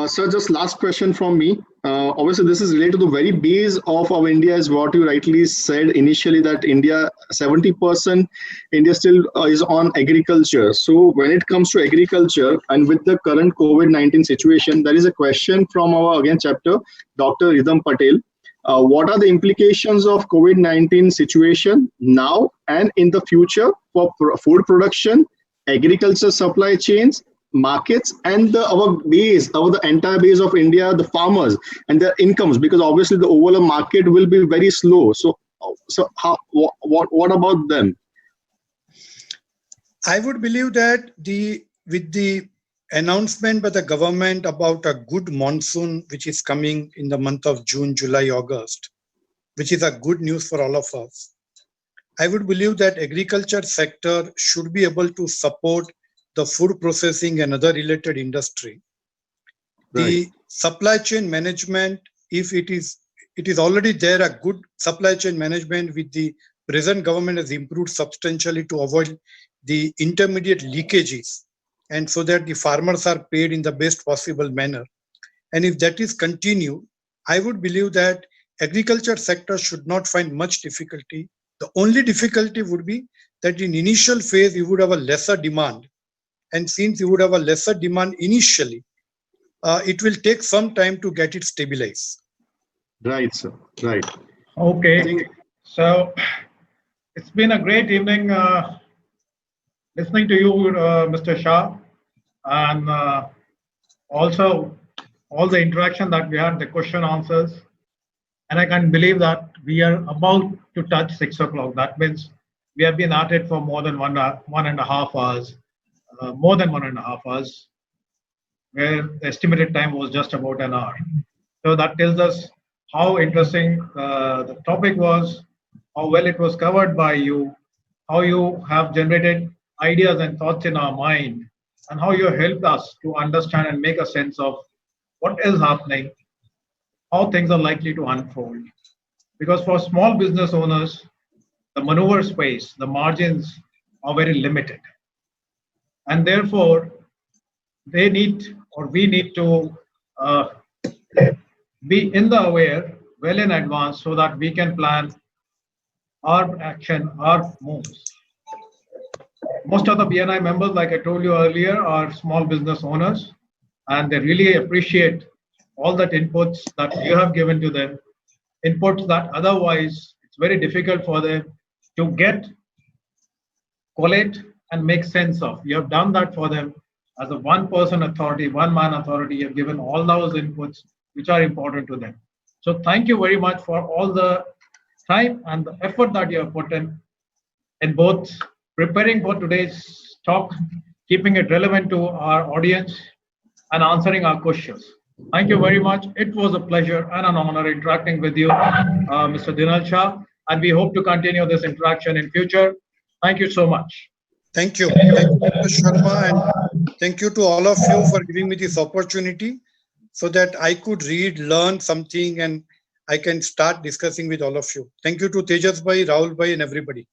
Sir, just last question from me. obviously this is related to the very base of our India, is what you rightly said initially, that India, 70% India still is on agriculture. So when it comes to agriculture and with the current COVID-19 situation, there is a question from our again chapter, Dr. Ridham Patel. What are the implications of COVID-19 situation now and in the future for food production, agriculture supply chains, markets, and the entire base of India, the farmers and their incomes? Because obviously the overall market will be very slow. So what about them? I would believe that with the announcement by the government about a good monsoon, which is coming in the month of June, July, August, which is a good news for all of us, I would believe that agriculture sector should be able to support the food processing and other related industry. Right. The supply chain management, if it is already there, a good supply chain management with the present government has improved substantially to avoid the intermediate leakages, and so that the farmers are paid in the best possible manner. And if that is continued, I would believe that agriculture sector should not find much difficulty. The only difficulty would be that in initial phase, you would have a lesser demand. And since you would have a lesser demand initially, it will take some time to get it stabilized. Right, sir. Right. Okay. So it's been a great evening listening to you, Mr. Shah, and also all the interaction that we had, the question answers. And I can believe that we are about to touch 6 o'clock. That means we have been at it for more than one and a half hours, where the estimated time was just about an hour. So that tells us how interesting the topic was, how well it was covered by you, how you have generated ideas and thoughts in our mind, and how you helped us to understand and make a sense of what is happening, how things are likely to unfold. Because for small business owners, the maneuver space, the margins are very limited. And therefore, we need to be in the aware well in advance so that we can plan our action, our moves. Most of the BNI members, like I told you earlier, are small business owners, and they really appreciate all that inputs that you have given to them, inputs that otherwise it's very difficult for them to get, collate, and make sense of. You have done that for them as a one-person authority, one-man authority. You have given all those inputs which are important to them. So thank you very much for all the time and the effort that you have put in both preparing for today's talk, keeping it relevant to our audience, and answering our questions. Thank you very much. It was a pleasure and an honor interacting with you, Mr. Dinal Shah, and we hope to continue this interaction in future. Thank you so much. Thank you. Thank you, Mr. Sharma, and thank you to all of you for giving me this opportunity so that I could read, learn something, and I can start discussing with all of you. Thank you to Tejas Bhai, Rahul Bhai, and everybody.